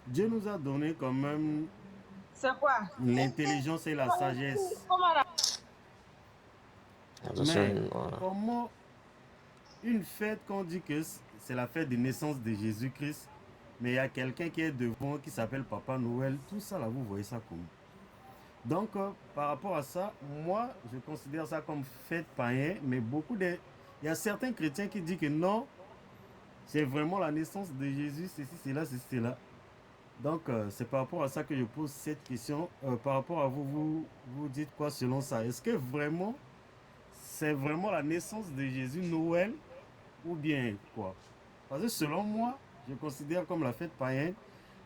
Dieu nous a donné quand même l'intelligence et la sagesse. Attention, Mais voilà. comment une fête qu'on dit que c'est la fête de naissance de Jésus-Christ, mais il y a quelqu'un qui est devant qui s'appelle Papa Noël, tout ça là, vous voyez ça comment? Donc, par rapport à ça, moi, je considère ça comme fête païenne, mais il y a certains chrétiens qui disent que non, c'est vraiment la naissance de Jésus, ceci, cela, ceci, cela. Donc, c'est par rapport à ça que je pose cette question. Par rapport à vous dites quoi selon ça? Est-ce que vraiment, c'est vraiment la naissance de Jésus, Noël, ou bien quoi? Parce que selon moi, je considère comme la fête païenne,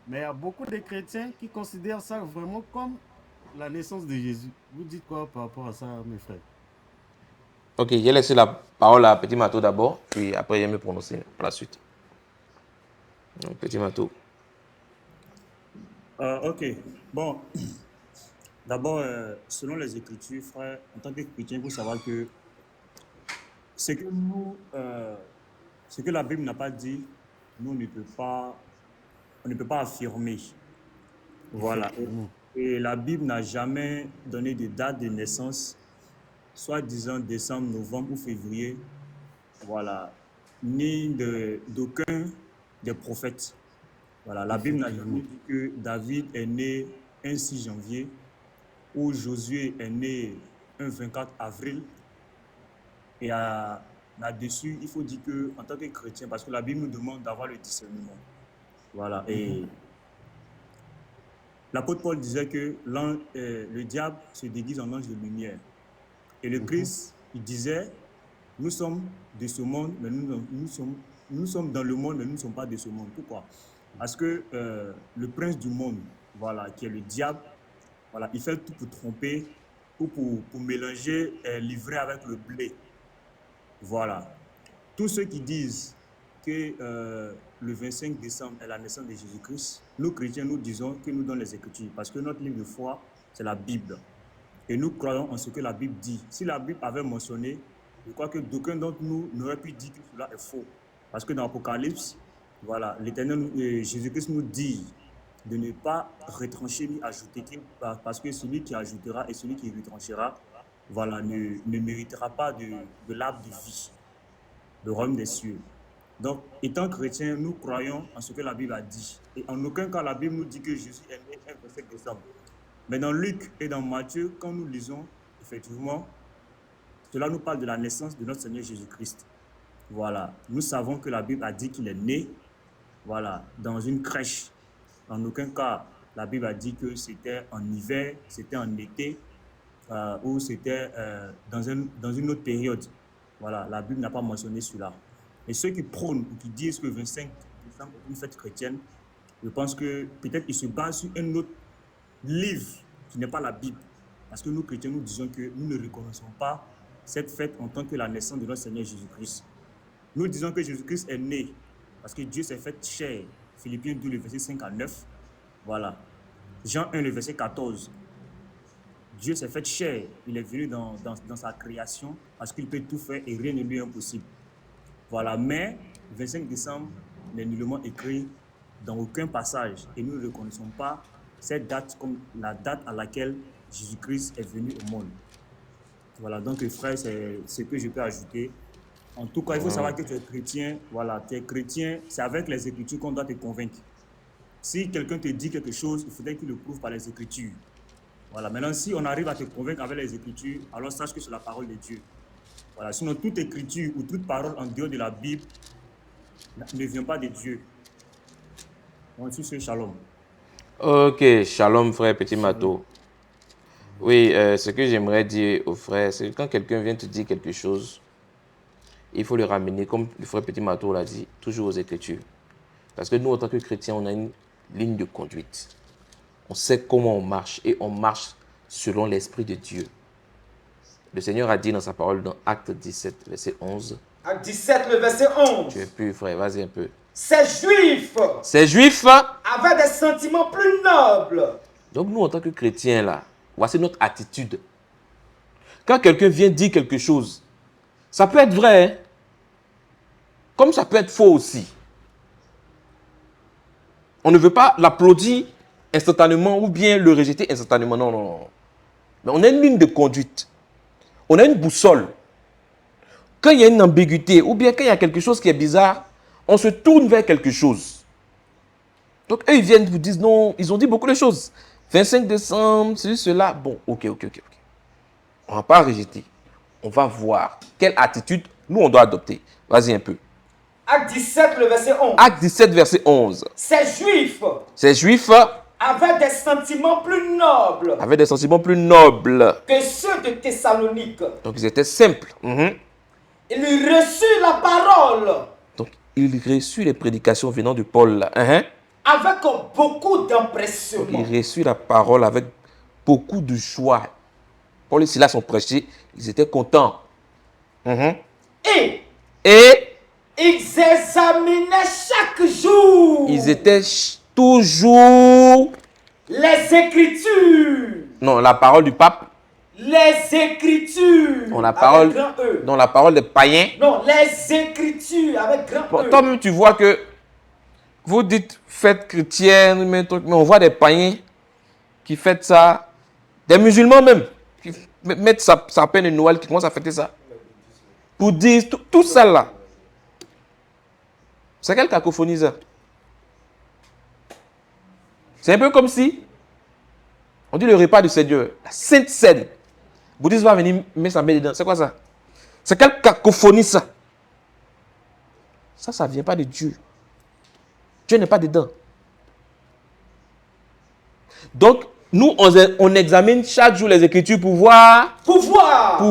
mais il y a beaucoup de chrétiens qui considèrent ça vraiment comme la naissance de Jésus. Vous dites quoi par rapport à ça, mes frères? Ok, j'ai laissé la parole à Petit Matou d'abord, puis après, je vais me prononcer pour la suite. Donc, Petit Matou. Ok, bon, d'abord, selon les Écritures, frère, en tant que chrétien, il faut savoir que ce que ce que la Bible n'a pas dit, nous, on ne peut pas affirmer. Voilà. Effectivement. Et la Bible n'a jamais donné de date de naissance, soit disant décembre, novembre ou février, voilà, d'aucun des prophètes. Voilà, la Bible n'a jamais Effectivement. dit que David est né un 6 janvier ou Josué est né un 24 avril. Et là-dessus, il faut dire que en tant que chrétien, parce que la Bible nous demande d'avoir le discernement. Voilà. Et l'apôtre Paul disait que le diable se déguise en ange de lumière. Et le Christ, il disait, nous sommes de ce monde, mais nous sommes dans le monde, mais nous ne sommes pas de ce monde. Pourquoi? Parce que le prince du monde, voilà, qui est le diable, voilà, il fait tout pour tromper ou pour mélanger l'ivraie avec le blé. Voilà. Tous ceux qui disent que le 25 décembre est la naissance de Jésus-Christ, nous chrétiens, nous disons que nous donnons les Écritures, parce que notre livre de foi, c'est la Bible. Et nous croyons en ce que la Bible dit. Si la Bible avait mentionné, je crois que d'aucuns d'entre nous n'auraient pu dire que cela est faux. Parce que dans l'Apocalypse, voilà, l'Éternel, Jésus-Christ nous dit de ne pas retrancher ni ajouter, parce que celui qui ajoutera et celui qui retranchera, voilà, ne méritera pas de l'arbre de vie, le royaume des cieux. Donc, étant chrétien, nous croyons en ce que la Bible a dit. Et en aucun cas, la Bible nous dit que Jésus est né un 25 décembre. Mais dans Luc et dans Matthieu, quand nous lisons, effectivement, cela nous parle de la naissance de notre Seigneur Jésus-Christ. Voilà. Nous savons que la Bible a dit qu'il est né, voilà, dans une crèche. En aucun cas, la Bible a dit que c'était en hiver, c'était en été, ou c'était dans une autre période. Voilà, la Bible n'a pas mentionné cela. Et ceux qui prônent ou qui disent que le 25 décembre est une fête chrétienne, je pense que peut-être ils se basent sur un autre livre qui n'est pas la Bible. Parce que nous, chrétiens, nous disons que nous ne reconnaissons pas cette fête en tant que la naissance de notre Seigneur Jésus-Christ. Nous disons que Jésus-Christ est né parce que Dieu s'est fait chair. Philippiens 2, le verset 5 à 9. Voilà. Jean 1, le verset 14. Dieu s'est fait chair. Il est venu dans sa création parce qu'il peut tout faire et rien ne lui est impossible. Voilà. Mais 25 décembre n'est nullement écrit dans aucun passage et nous ne reconnaissons pas cette date comme la date à laquelle Jésus-Christ est venu au monde. Voilà, donc frère, c'est ce que je peux ajouter. En tout cas, il faut savoir que tu es chrétien. Voilà, tu es chrétien, c'est avec les Écritures qu'on doit te convaincre. Si quelqu'un te dit quelque chose, il faudrait qu'il le prouve par les Écritures. Voilà, maintenant, si on arrive à te convaincre avec les Écritures, alors sache que c'est la parole de Dieu. Voilà. Sinon, toute écriture ou toute parole en dehors de la Bible ne vient pas de Dieu. Donc, sur ce, shalom. Ok, shalom frère Petit Mato. Oui, ce que j'aimerais dire aux frères, c'est que quand quelqu'un vient te dire quelque chose, il faut le ramener, comme le frère Petit Mato l'a dit, toujours aux Écritures. Parce que nous, en tant que chrétiens, on a une ligne de conduite. On sait comment on marche et on marche selon l'Esprit de Dieu. Le Seigneur a dit dans sa parole dans Acte 17, verset 11. Acte 17, le verset 11. Tu es plus frère, vas-y un peu. Ces Juifs Ces Juifs avaient des sentiments plus nobles. Donc nous, en tant que chrétiens, là, voici notre attitude. Quand quelqu'un vient dire quelque chose, ça peut être vrai, hein, comme ça peut être faux aussi. On ne veut pas l'applaudir instantanément ou bien le rejeter instantanément. Non, non, non. Mais on a une ligne de conduite. On a une boussole. Quand il y a une ambiguïté ou bien quand il y a quelque chose qui est bizarre, on se tourne vers quelque chose. Donc, eux, ils viennent vous dire non, ils ont dit beaucoup de choses. 25 décembre, cela. Bon, ok. On ne va pas rejeter. On va voir quelle attitude nous, on doit adopter. Vas-y un peu. Acte 17, le verset 11. Acte 17, verset 11. Ces Juifs Ces Juifs avaient des sentiments plus nobles avaient des sentiments plus nobles. que ceux de Thessalonique. Donc, ils étaient simples. Ils reçurent la parole Donc, ils reçurent les prédications venant de Paul. Là. avec beaucoup Donc, d'empressement. ils reçurent la parole avec beaucoup de joie. Paul et Silas ont prêché, ils étaient contents. Et Et ils examinaient chaque jour ils étaient toujours... les Écritures. Non, la parole du pape. Les Écritures. Non, la avec parole, grand E. non, la parole des païens. Non, les Écritures avec grand Bon, E. toi-même, tu vois que vous dites fête chrétienne, mais on voit des païens qui fêtent ça. Des musulmans même, qui mettent sa peine de Noël, qui commencent à fêter ça. Pour dire tout ça là. C'est quelle cacophonie ça? C'est un peu comme si on dit le repas du Seigneur, la Sainte Seine. Le bouddhiste va venir mettre sa main dedans. C'est quoi ça? C'est quelle cacophonie ça? Ça ne vient pas de Dieu. Dieu n'est pas dedans. Donc, nous, on examine chaque jour les Écritures pour voir. Pour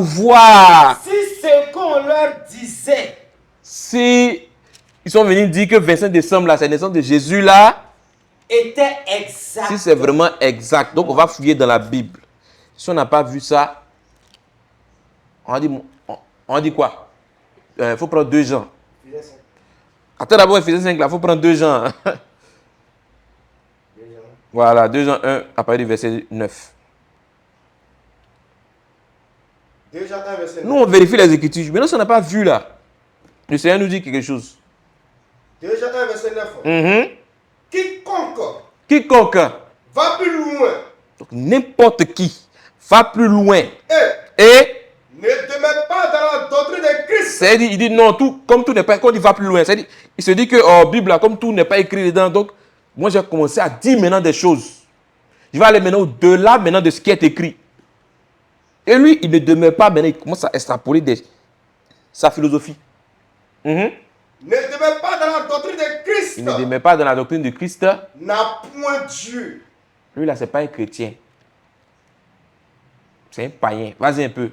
voir. si ce qu'on leur disait Si ils sont venus dire que 25 décembre, là, c'est la naissance de Jésus, là. était exact. Si c'est vraiment exact. Donc, on va fouiller dans la Bible. Si on n'a pas vu ça, on dit quoi? Il faut prendre 2 Jean. Attends d'abord, Ephésiens 5, là, il faut prendre 2 Jean. Voilà, 2 Jean 1, à partir du verset 9. 2 Jean 1, verset 9. Nous, on vérifie les Écritures. Maintenant, si on n'a pas vu, là, le Seigneur nous dit quelque chose. 2 Jean 1, verset 9. Quiconque Quiconque, va plus loin donc n'importe qui, va plus loin. et ne demeure pas dans la doctrine de Christ. C'est-à-dire, il dit non, comme tout n'est pas, quand il va plus loin, c'est-à-dire, il se dit que, oh, Bible, là, comme tout n'est pas écrit dedans, donc, moi, j'ai commencé à dire maintenant des choses. Je vais aller maintenant au-delà maintenant de ce qui est écrit. Et lui, il ne demeure pas maintenant, il commence à extrapoler sa philosophie. Ne demeure pas dans la doctrine de Christ. Il ne demeure pas dans la doctrine de Christ. N'a point Dieu. Lui, là, ce n'est pas un chrétien. C'est un païen. Vas-y un peu.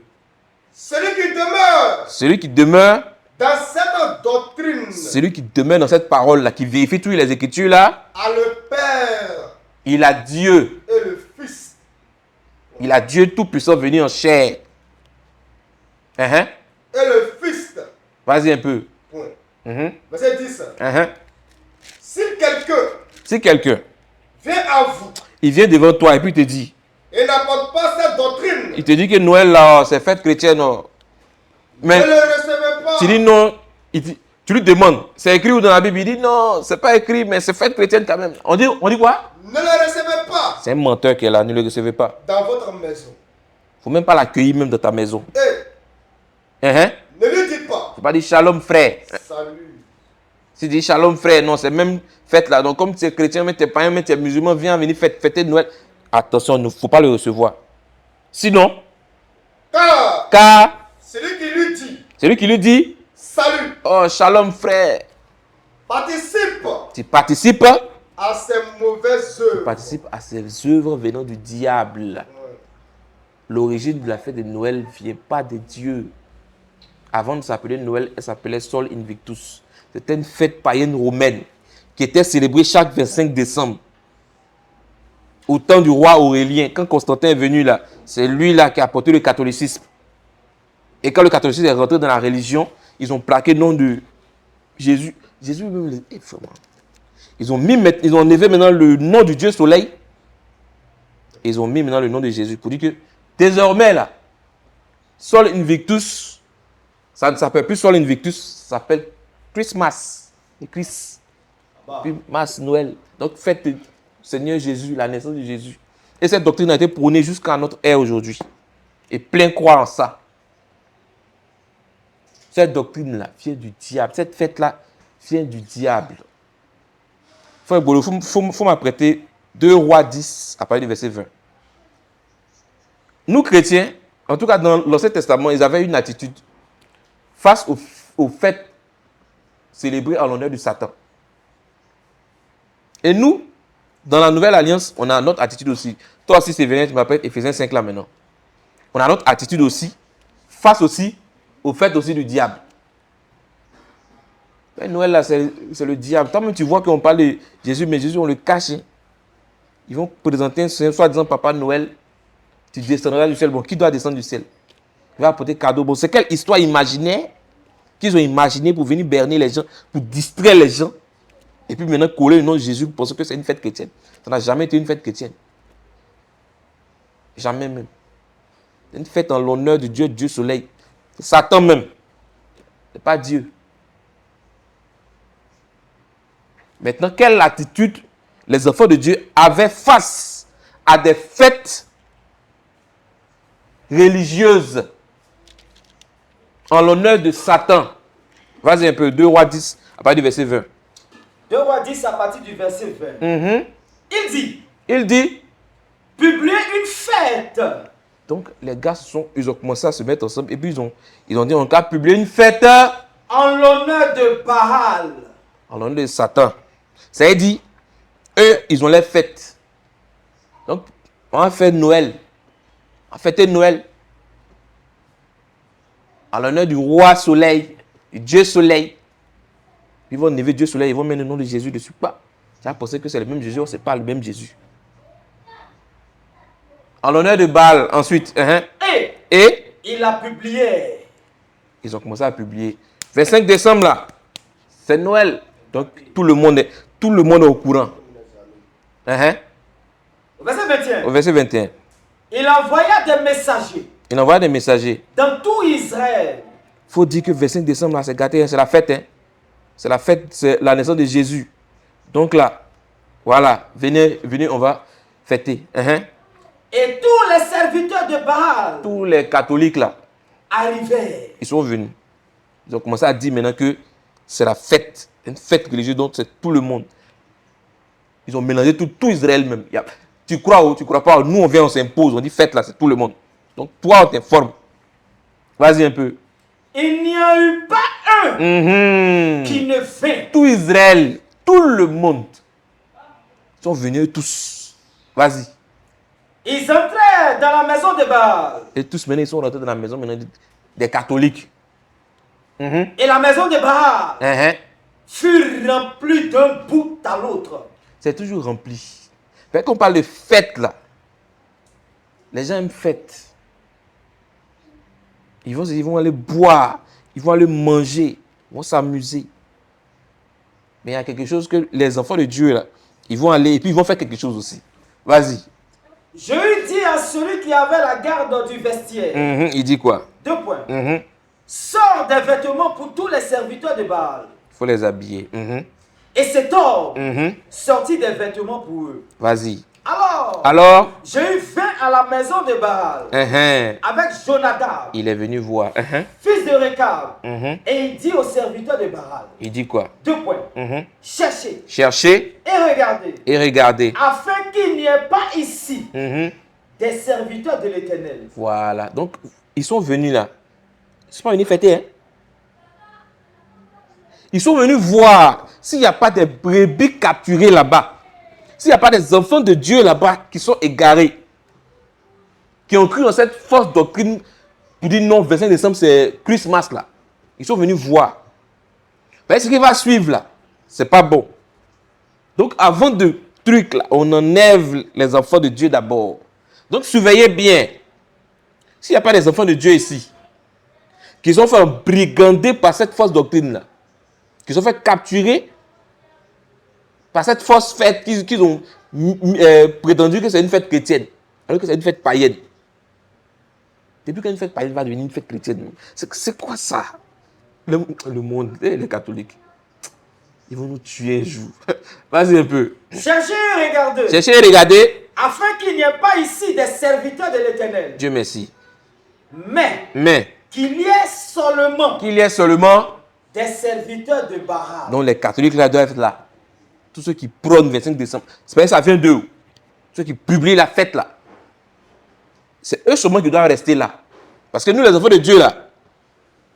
Celui qui demeure dans cette doctrine, celui qui demeure dans cette parole-là, qui vérifie toutes les Écritures-là, a le Père il a Dieu. et le Fils. Il a Dieu tout-puissant venu en chair. Et le Fils. Vas-y un peu. Point. Verset 10. Si quelqu'un vient à vous il vient devant toi et puis il te dit, et n'apporte pas cette doctrine, il te dit que Noël, là, c'est fête chrétienne. Mais ne le recevez pas. tu dis non, tu lui demandes, c'est écrit où dans la Bible? Il dit non, c'est pas écrit, mais c'est fête chrétienne quand même. On dit quoi? Ne le recevez pas. C'est un menteur qui est là, ne le recevez pas. Dans votre maison. Faut même pas l'accueillir même dans ta maison. Ne lui dites pas. Faut pas dire shalom frère. Salut. Si tu dis shalom frère, non, c'est même fête là. Donc comme tu es chrétien, mais tu es païen, mais tu es musulman, viens venir fêter Noël. Attention, il ne faut pas le recevoir. Sinon, Car car celui qui lui dit C'est lui qui lui dit, salut, oh, shalom frère. participe Tu participes, à ces mauvaises œuvres. participe à ces œuvres venant du diable. L'origine de la fête de Noël ne vient pas de Dieu. Avant de s'appeler Noël, elle s'appelait Sol Invictus. C'était une fête païenne romaine qui était célébrée chaque 25 décembre. Au temps du roi Aurélien, quand Constantin est venu là, c'est lui là qui a apporté le catholicisme. Et quand le catholicisme est rentré dans la religion, ils ont plaqué le nom de Jésus. Jésus même, ils ont enlevé maintenant le nom du Dieu Soleil. Ils ont mis maintenant le nom de Jésus pour dire que désormais là, Sol Invictus, ça ne s'appelle plus Sol Invictus, ça s'appelle Christmas. Et Christ. Puis Mass, Noël. Donc fête du Seigneur Jésus, la naissance de Jésus. Et cette doctrine a été prônée jusqu'à notre ère aujourd'hui. Et plein croient en ça. Cette doctrine-là vient du diable. Cette fête-là vient du diable. Il faut m'apprêter 2 Rois 10 à partir du verset 20. Nous, chrétiens, en tout cas dans l'Ancien Testament, ils avaient une attitude face aux fêtes célébrées en l'honneur du Satan. Et nous, dans la Nouvelle Alliance, on a notre attitude aussi. Toi aussi, c'est venu, tu m'appelles Éphésiens 5 là maintenant. On a notre attitude aussi, face aussi aux fêtes aussi du diable. Mais Noël là, c'est le diable. Toi-même, tu vois qu'on parle de Jésus, mais Jésus, on le cache. Hein. Ils vont présenter un soi-disant Papa Noël. Tu descendras du ciel. Bon, qui doit descendre du ciel? Il va apporter cadeau. Bon, c'est quelle histoire imaginaire qu'ils ont imaginé pour venir berner les gens, pour distraire les gens. Et puis maintenant, coller le nom de Jésus pour penser que c'est une fête chrétienne. Ça n'a jamais été une fête chrétienne. Jamais même. C'est une fête en l'honneur de Dieu, Dieu Soleil. C'est Satan même. Ce n'est pas Dieu. Maintenant, quelle attitude les enfants de Dieu avaient face à des fêtes religieuses en l'honneur de Satan? Vas-y un peu, 2 Rois 10, à partir du verset 20. 2 Rois 10 à partir du verset 20. Il dit, publiez une fête. Donc, les gars ils ont commencé à se mettre ensemble et puis ils ont dit, on va publier une fête en l'honneur de Baal. En l'honneur de Satan. Ça veut dire, eux, ils ont les fêtes. Donc, on va faire Noël. On va fêter Noël. En l'honneur du roi Soleil, du Dieu Soleil. Ils vont enlever Dieu Soleil, ils vont mettre le nom de Jésus dessus. Pas. Ça va penser que c'est le même Jésus, ce n'est pas le même Jésus. En l'honneur de Baal, ensuite. Et il a publié. Ils ont commencé à publier. 25 décembre, là, c'est Noël. Donc, tout le monde est au courant. Au verset 21. Au verset 21. Il envoya des messagers. Il envoya des messagers. Dans tout Israël. Il faut dire que 25 décembre, là, c'est gâté, c'est la fête. Hein. C'est la fête, c'est la naissance de Jésus. Donc là, voilà, venez, on va fêter. Et tous les serviteurs de Baal. Tous les catholiques là. Arrivaient. Ils sont venus. Ils ont commencé à dire maintenant que c'est la fête. Une fête religieuse, donc c'est tout le monde. Ils ont mélangé tout Israël même. Tu crois ou tu crois pas, nous on vient, on s'impose, on dit fête là, c'est tout le monde. Donc toi on t'informe. Vas-y un peu. Il n'y a eu pas un qui ne fait. Tout Israël, tout le monde. Ils sont venus tous. Vas-y. Ils entraient dans la maison de Baal. Et tous maintenant ils sont rentrés dans la maison maintenant des catholiques. Et la maison de Baal fut remplie d'un bout à l'autre. C'est toujours rempli. Quand on parle de fête là, les gens aiment fête. Ils vont aller boire, ils vont aller manger, ils vont s'amuser. Mais il y a quelque chose que les enfants de Dieu là, ils vont aller et puis ils vont faire quelque chose aussi. Vas-y. Je lui dis à celui qui avait la garde du vestiaire. Il dit quoi? 2 points. Sors des vêtements pour tous les serviteurs de Baal. Il faut les habiller. Et cet homme sortit des vêtements pour eux. Vas-y. Alors, je vint à la maison de Baal avec Jonadab. Il est venu voir. Fils de Rekab. Et il dit aux serviteurs de Baal. Il dit quoi? 2 points. Cherchez. Cherchez. Et regardez. Et regardez. Afin qu'il n'y ait pas ici des serviteurs de l'Éternel. Voilà. Donc, ils sont venus là. Ils ne sont pas venus fêter. Hein? Ils sont venus voir s'il n'y a pas des brebis capturées là-bas. S'il n'y a pas des enfants de Dieu là-bas qui sont égarés. Qui ont cru dans cette fausse doctrine pour dire non, 25 décembre, c'est Christmas là. Ils sont venus voir. Mais ce qui va suivre là, c'est pas bon. Donc avant de truc là, on enlève les enfants de Dieu d'abord. Donc surveillez bien. S'il n'y a pas des enfants de Dieu ici, qui sont fait brigander par cette fausse doctrine là, qui sont fait capturer par cette fausse fête qu'ils ont prétendu que c'est une fête chrétienne, alors que c'est une fête païenne. Depuis qu'une fête païenne va devenir une fête chrétienne, c'est quoi ça? Le monde, les catholiques, ils vont nous tuer un jour. Vas-y un peu. Cherchez et regardez. Cherchez et regardez. Afin qu'il n'y ait pas ici des serviteurs de l'Éternel. Dieu merci. Mais qu'il y ait seulement des serviteurs de Baal. Donc les catholiques là doivent être là. Tous ceux qui prônent 25 décembre. C'est pas ça vient d'eux. Ceux qui publient la fête là. C'est eux seulement qui doivent rester là. Parce que nous les enfants de Dieu là,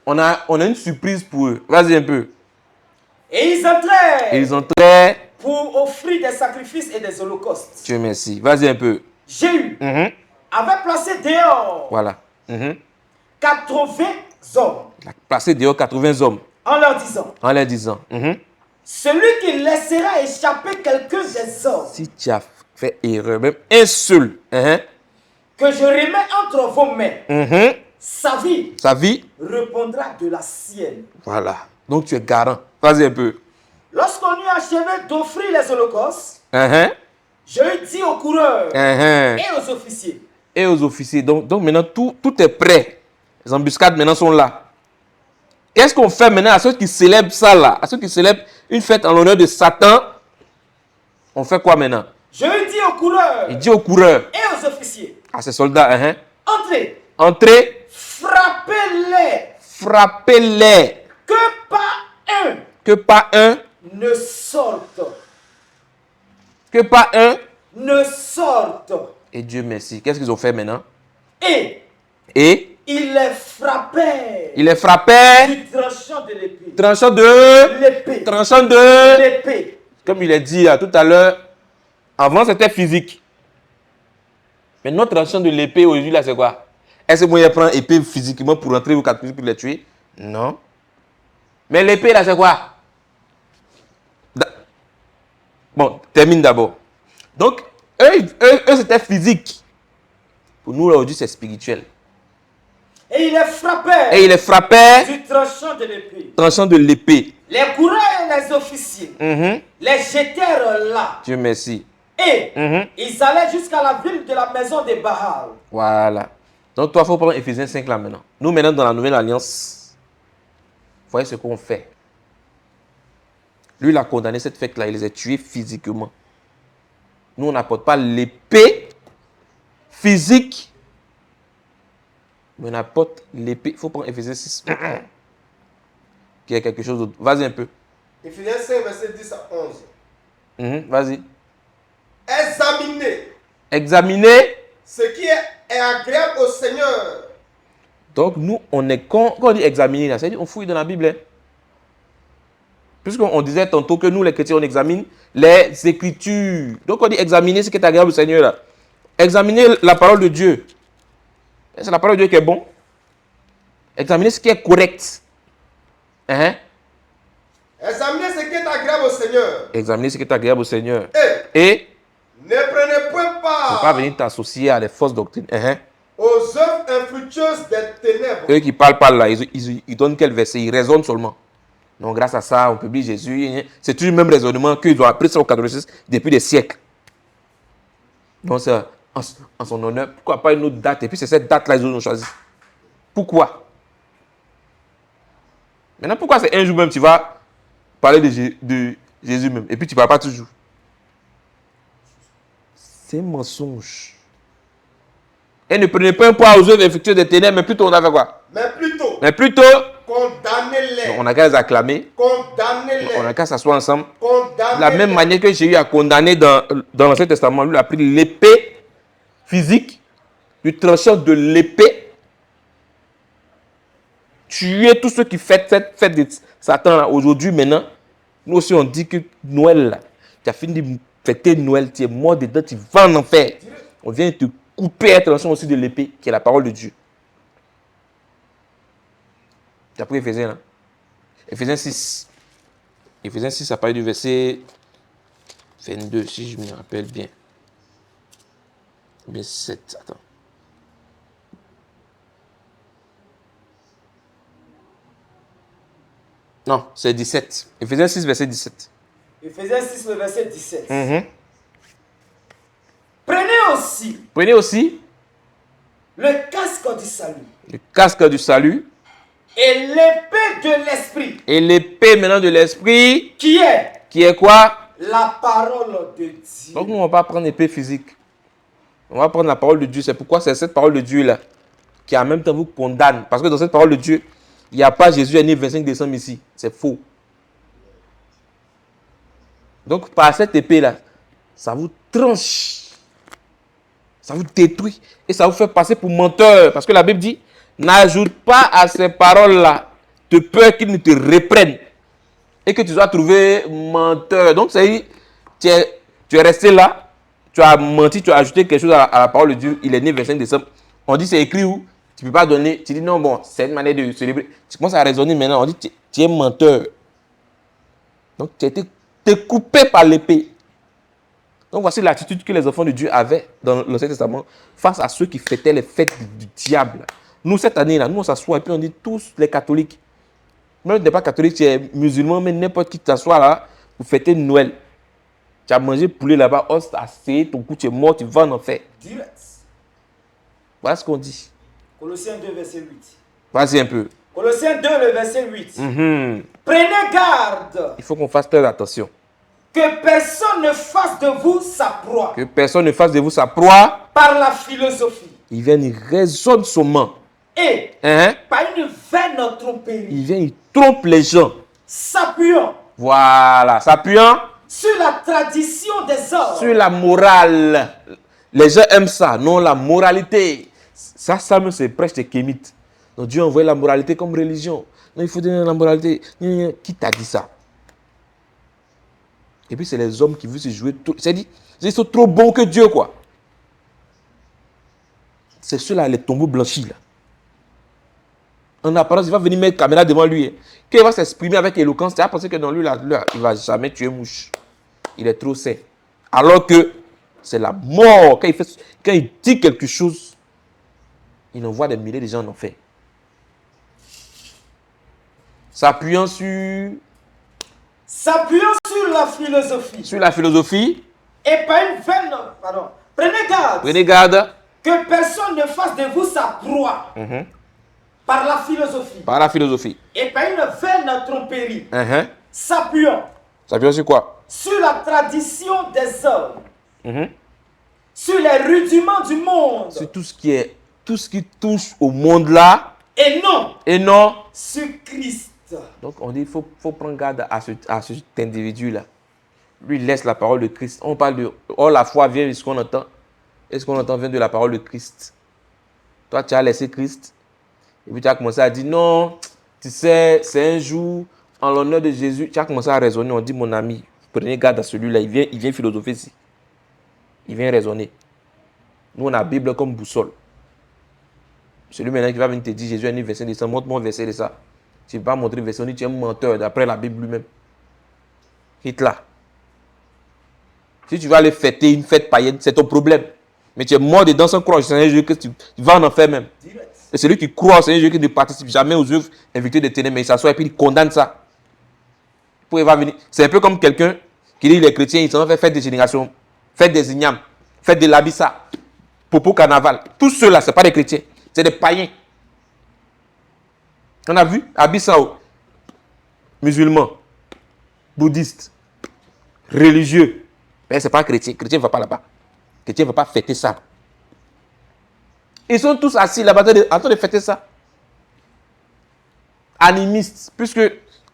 on a une surprise pour eux. Vas-y un peu. Et ils entraient pour offrir des sacrifices et des holocaustes. Dieu merci. Vas-y un peu. Jéhu avait placé dehors. Voilà. 80 hommes. Il a placé dehors 80 hommes. En leur disant. Celui qui laissera échapper quelqu'un des hommes. Si tu as fait erreur, même un seul. Que je remets entre vos mains. Sa vie répondra de la sienne. Voilà. Donc tu es garant. Vas-y un peu. Lorsqu'on eut achevé d'offrir les holocaustes, je dis aux coureurs et aux officiers. Et aux officiers. Donc maintenant, tout est prêt. Les embuscades maintenant sont là. Qu'est-ce qu'on fait maintenant à ceux qui célèbrent ça là? À ceux qui célèbrent une fête en l'honneur de Satan? On fait quoi maintenant? Je dis aux coureurs. Il dit aux coureurs. Et aux officiers. À ces soldats. Entrez. Frappez-les. Frappez-les. Que pas un ne sorte. Que pas un ne sorte. Et Dieu merci. Qu'est-ce qu'ils ont fait maintenant? Et il les frappait du tranchant de l'épée. Tranchant de l'épée. Comme il a dit tout à l'heure, avant c'était physique. Mais notre tranchant de l'épée aujourd'hui là c'est quoi? Est-ce que moi je prends épée physiquement pour rentrer au catholique pour les tuer? Non. Mais l'épée là c'est quoi? Bon, termine d'abord. Donc, eux c'était physique. Pour nous, là, aujourd'hui, c'est spirituel. Et il les frappait du tranchant de l'épée. Les coureurs et les officiers les jetèrent là. Dieu merci. Et ils allaient jusqu'à la ville de la maison de Baal. Voilà. Donc, toi, il faut prendre Éphésiens 5 là maintenant. Nous, maintenant, dans la nouvelle alliance, voyez ce qu'on fait. Lui, il a condamné cette fête-là. Il les a tués physiquement. Nous, on n'apporte pas l'épée physique. Mais on apporte l'épée. Il faut prendre Éphésiens 6. Qui est quelque chose d'autre. Vas-y un peu. Éphésiens 5, verset 10 à 11. Vas-y. Examinez ce qui est agréable au Seigneur. Donc, nous, on est quand on dit examiner, là, c'est-à-dire on fouille dans la Bible. Hein. Puisqu'on disait tantôt que nous, les chrétiens, on examine les Écritures. Donc, on dit examiner ce qui est agréable au Seigneur. Là. Examiner la parole de Dieu. C'est la parole de Dieu qui est bon. Examiner ce qui est correct. Examinez ce qui est agréable au Seigneur. Examiner ce qui est agréable au Seigneur. Et ne prenez point part. Ne pas venir t'associer à des fausses doctrines. Aux œuvres infructueuses des ténèbres. Eux qui parlent là, ils donnent quel verset? Ils raisonnent seulement. Donc, grâce à ça, on publie Jésus. C'est toujours le même raisonnement qu'ils ont appris ça au catholicisme depuis des siècles. Donc, c'est en son honneur. Pourquoi pas une autre date? Et puis, c'est cette date-là qu'ils ont choisi. Pourquoi? Maintenant, pourquoi c'est un jour même tu vas parler de Jésus même? Et puis, tu ne parles pas toujours. C'est un mensonge. Et ne prenez pas un poids aux œuvres effectuées des ténèbres, mais plutôt on a fait quoi? Mais plutôt condamnez-les. On a qu'à les acclamer. Condamnez-les. On a qu'à s'asseoir ensemble. Condamnez-les. De la même manière que Jésus a condamné dans l'Ancien Testament, lui a pris l'épée physique, du tranchant de l'épée. tuer tous ceux qui fêtent cette fête de Satan là. Aujourd'hui, maintenant, nous aussi on dit que Noël là, tu as fini de fêter Noël, tu es mort dedans, tu vas en enfer. On vient te couper attention aussi de l'épée, qui est la parole de Dieu. Tu as pris Éphésiens là. Éphésiens 6. Éphésiens 6, ça parle du verset 22, si je me rappelle bien. Ou bien 7, attends. Non, c'est 17. Éphésiens 6, verset 17. Éphésiens 6, le verset 17. Prenez aussi le casque du salut. Le casque du salut. Et l'épée de l'esprit. Et l'épée maintenant de l'esprit. Qui est quoi? La parole de Dieu. Donc nous, on ne va pas prendre l'épée physique. On va prendre la parole de Dieu. C'est pourquoi c'est cette parole de Dieu-là qui en même temps vous condamne. Parce que dans cette parole de Dieu, il n'y a pas Jésus est né le 25 décembre ici. C'est faux. Donc par cette épée-là, ça vous tranche. Ça vous détruit. Et ça vous fait passer pour menteur. Parce que la Bible dit, n'ajoute pas à ces paroles-là de peur qu'ils ne te reprennent. Et que tu sois trouvé menteur. Donc c'est tu es resté là. Tu as menti, tu as ajouté quelque chose à la parole de Dieu. Il est né le 25 décembre. On dit c'est écrit où? Tu ne peux pas donner. Tu dis non, bon, c'est une manière de célébrer. Tu commences à raisonner maintenant. On dit tu es menteur. Donc tu as été coupé par l'épée. Donc voici l'attitude que les enfants de Dieu avaient dans l'Ancien Testament face à ceux qui fêtaient les fêtes du diable. Nous, cette année-là, nous on s'assoit et puis on dit tous les catholiques. Même si tu n'es pas catholique, tu es musulman, mais n'importe qui t'assoit là pour fêter Noël. Tu as mangé poulet là-bas, os, tu as essayé, ton coup, tu es mort, tu vas en enfer. Direct. Voilà ce qu'on dit. Colossiens 2, verset 8. Vas-y un peu. Colossiens 2, le verset 8. Prenez garde. Il faut qu'on fasse très attention. Que personne ne fasse de vous sa proie. Que personne ne fasse de vous sa proie. Par la philosophie. Il vient, il raisonne souvent. Et par une vaine tromperie. Il vient, il trompe les gens. S'appuyant. Voilà, s'appuyant. Sur la tradition des hommes. Sur la morale. Les gens aiment ça, non la moralité. Ça même, c'est presque des kémites. Donc Dieu a envoyé la moralité comme religion. Non, il faut donner la moralité. Qui t'a dit ça? Et puis c'est les hommes qui veulent se jouer. C'est-à-dire, ils sont trop bons que Dieu, quoi. C'est ceux-là, les tombeaux blanchis, là. En apparence, il va venir mettre la caméra devant lui. Hein. Quand il va s'exprimer avec éloquence, tu vas penser que dans lui, là, il ne va jamais tuer mouche. Il est trop sain. Alors que c'est la mort. Quand il dit quelque chose, il envoie des milliers de gens en enfer. S'appuyant sur la philosophie. Sur la philosophie. Et par une vaine. Pardon. Prenez garde. Prenez garde. Que personne ne fasse de vous sa proie. Par la philosophie. Par la philosophie. Et par une vaine tromperie. S'appuyant. S'appuyant sur quoi? Sur la tradition des hommes. Sur les rudiments du monde. Sur tout ce qui touche au monde là. Et non. Sur Christ. Donc on dit qu'il faut prendre garde à cet individu-là. Lui laisse la parole de Christ. On parle de... Oh, la foi vient de ce qu'on entend. Et ce qu'on entend vient de la parole de Christ. Toi, tu as laissé Christ. Et puis tu as commencé à dire non, tu sais, c'est un jour en l'honneur de Jésus. Tu as commencé à raisonner. On dit mon ami, prenez garde à celui-là. Il vient philosopher ici. Il vient raisonner. Nous, on a la Bible comme boussole. Celui maintenant qui va venir te dire Jésus est né le 25 décembre, montre-moi un verset de ça. Tu ne vas pas montrer le verset, tu es un menteur d'après la Bible lui-même. Hitler. Si tu vas aller fêter une fête païenne, c'est ton problème. Mais tu es mort dedans sans croire au Seigneur Jésus que tu vas en enfer même. Et celui qui croit au Seigneur Jésus qui ne participe jamais aux œuvres invitées des ténèbres, mais il s'assoit et puis il condamne ça. C'est un peu comme quelqu'un qui dit les chrétiens, ils s'en vont faire des générations, fête des ignames, fête de l'abissa, popo carnaval. Tous ceux-là, ce n'est pas des chrétiens, c'est des païens. On a vu Abissao, musulman, bouddhiste, religieux. Mais ce n'est pas chrétien. Chrétien ne va pas là-bas. Chrétien ne va pas fêter ça. Ils sont tous assis là-bas en train de fêter ça. Animistes. Puisque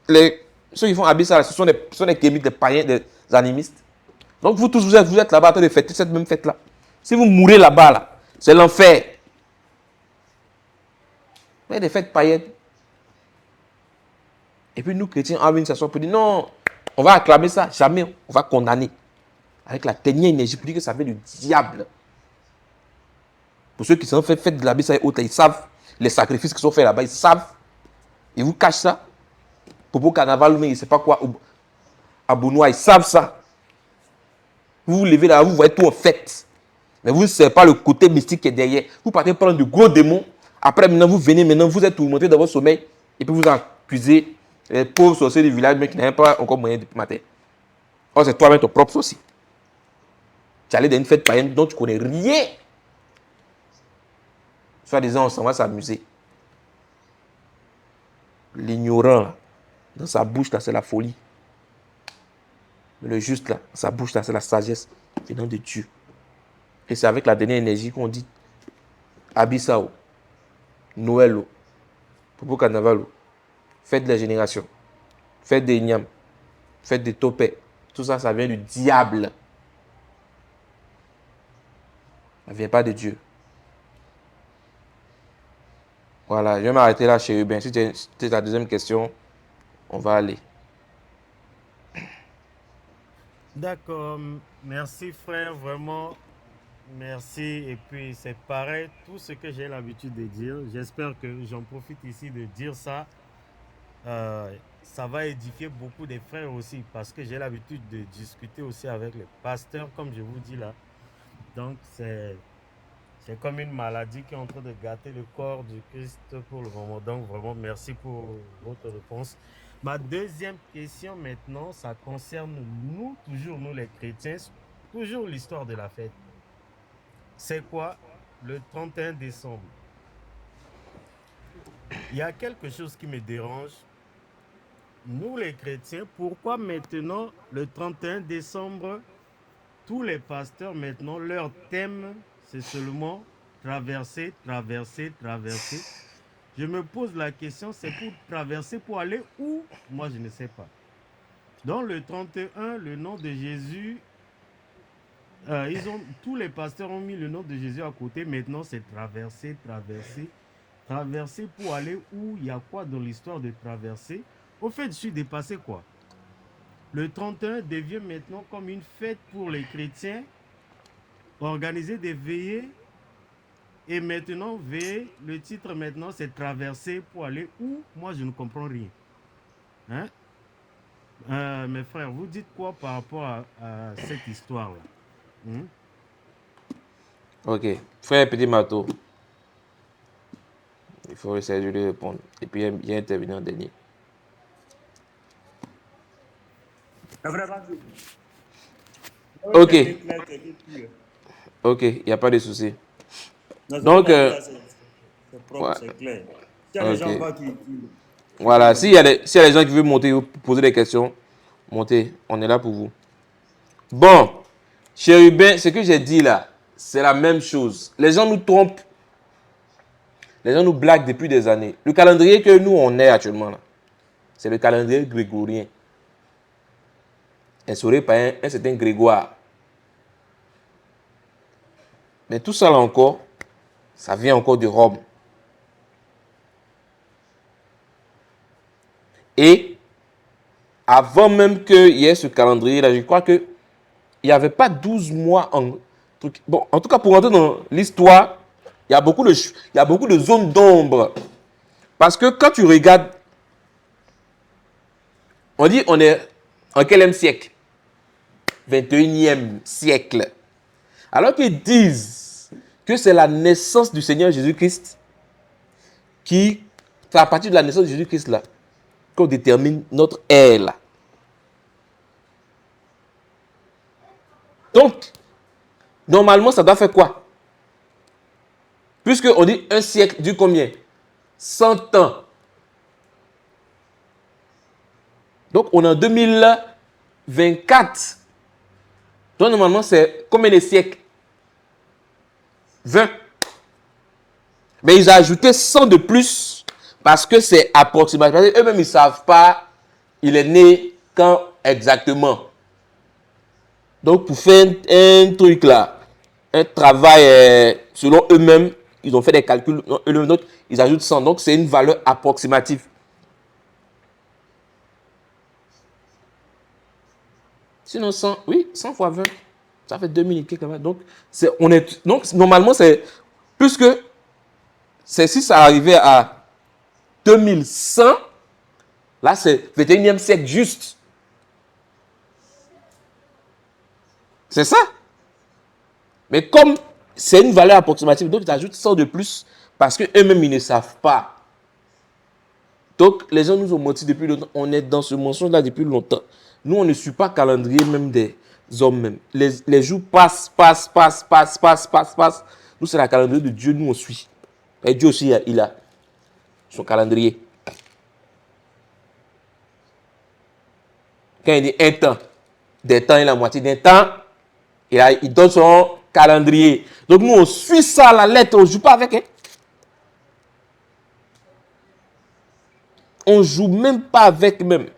ceux qui font Abissa, ce sont des kémites, des païens, des animistes. Donc vous tous, vous êtes là-bas en train de fêter cette même fête-là. Si vous mourrez là-bas, là, c'est l'enfer. Mais des fêtes païennes. Et puis nous, chrétiens, on vient s'asseoir pour dire non, on va acclamer ça. Jamais, on va condamner. Avec la dernière énergie pour dire que ça vient du diable. Pour ceux qui sont fait de la bise et autres, ils savent les sacrifices qui sont faits là-bas, ils savent. Ils vous cachent ça. Pour carnaval, mais ils ne savent pas quoi. À Bounois, ils savent ça. Vous vous levez là, vous voyez tout en fait. Mais vous ne savez pas le côté mystique qui est derrière. Vous partez prendre de gros démons. Après, maintenant, vous venez, vous êtes tourmenté dans votre sommeil. Et puis vous accusez les pauvres sorciers du village, mais qui n'ont pas encore moyen depuis matin. Or, c'est toi-même ton propre sorcier. Tu es allé dans une fête païenne dont tu ne connais rien. Soit disant, on s'en va s'amuser. L'ignorant, dans sa bouche, là, c'est la folie. Mais le juste, là, dans sa bouche, là, c'est la sagesse venant de Dieu. Et c'est avec la dernière énergie qu'on dit Abissao, Noël, Popo Carnaval, fête de la génération, fête des Ignam, fête des Topé. Tout ça, ça vient du diable. Ça ne vient pas de Dieu. Voilà, je vais m'arrêter là, chez Hubin. Si c'est la deuxième question, on va aller. D'accord, merci frère, vraiment, merci. Et puis c'est pareil, tout ce que j'ai l'habitude de dire, j'espère que j'en profite ici de dire ça. Ça va édifier beaucoup de frères aussi, parce que j'ai l'habitude de discuter aussi avec les pasteurs, comme je vous dis là. Donc c'est comme une maladie qui est en train de gâter le corps du Christ pour le moment. Donc vraiment, merci pour votre réponse. Ma deuxième question maintenant, ça concerne nous, toujours nous les chrétiens, toujours l'histoire de la fête. C'est quoi le 31 décembre? Il y a quelque chose qui me dérange. Nous les chrétiens, pourquoi maintenant le 31 décembre, tous les pasteurs maintenant, leur thème, c'est seulement traverser, traverser, traverser. Je me pose la question, c'est pour traverser, pour aller où? Moi, je ne sais pas. Dans le 31, le nom de Jésus, tous les pasteurs ont mis le nom de Jésus à côté. Maintenant, c'est traverser, traverser, traverser pour aller où? Il y a quoi dans l'histoire de traverser? Au fait, je suis dépassé quoi? Le 31 devient maintenant comme une fête pour les chrétiens, organiser des veillées. Et maintenant, veillée, le titre maintenant, c'est traverser pour aller où? Moi, je ne comprends rien. Hein? Mes frères, vous dites quoi par rapport à cette histoire-là? Ok. Frère Petit Marteau. Il faut essayer de lui répondre. Et puis, il y a intervenir en dernier. Ok. Ok, il n'y a pas de souci. Donc, c'est propre, c'est clair. S'il y a des gens qui... Voilà, s'il y a des gens qui veulent monter, poser des questions, montez, on est là pour vous. Bon, chérubin, ce que j'ai dit là, c'est la même chose. Les gens nous trompent. Les gens nous blaguent depuis des années. Le calendrier que nous, on est actuellement là, c'est le calendrier grégorien. Instauré par un certain Grégoire. Mais tout ça là encore, ça vient encore de Rome. Et avant même qu'il y ait ce calendrier-là, je crois qu'il n'y avait pas 12 mois en truc. Bon, en tout cas, pour rentrer dans l'histoire, il y a beaucoup de zones d'ombre. Parce que quand tu regardes, on dit on est en quel siècle? 21e siècle. Alors qu'ils disent que c'est la naissance du Seigneur Jésus-Christ qui, c'est à partir de la naissance de Jésus-Christ là, qu'on détermine notre ère là. Donc, normalement, ça doit faire quoi? Puisque on dit un siècle dure combien? 100 ans. Donc, on est en 2024. Donc, normalement, c'est combien de siècles? 20. Mais ils ont ajouté 100 de plus parce que c'est approximatif. Eux-mêmes, ils ne savent pas il est né quand exactement. Donc, pour faire un truc là, un travail selon eux-mêmes, ils ont fait des calculs. Donc, ils ajoutent 100. Donc, c'est une valeur approximative. Sinon, 100, oui, 100 fois 20, ça fait 2000 et quelques. Donc, normalement, c'est, puisque si ça arrivait à 2100, là, c'est 21e siècle juste. C'est ça. Mais comme c'est une valeur approximative, donc ils ajoutent 100 de plus parce qu'eux-mêmes, ils ne savent pas. Donc, les gens nous ont menti depuis longtemps. On est dans ce mensonge-là depuis longtemps. Nous, on ne suit pas le calendrier même des hommes même. Les jours passent. Nous, c'est le calendrier de Dieu, nous, on suit. Et Dieu aussi, il a son calendrier. Quand il dit un temps, des temps et la moitié d'un temps, il donne son calendrier. Donc, nous, on suit ça à la lettre, on ne joue pas avec. Hein. On ne joue même pas avec même.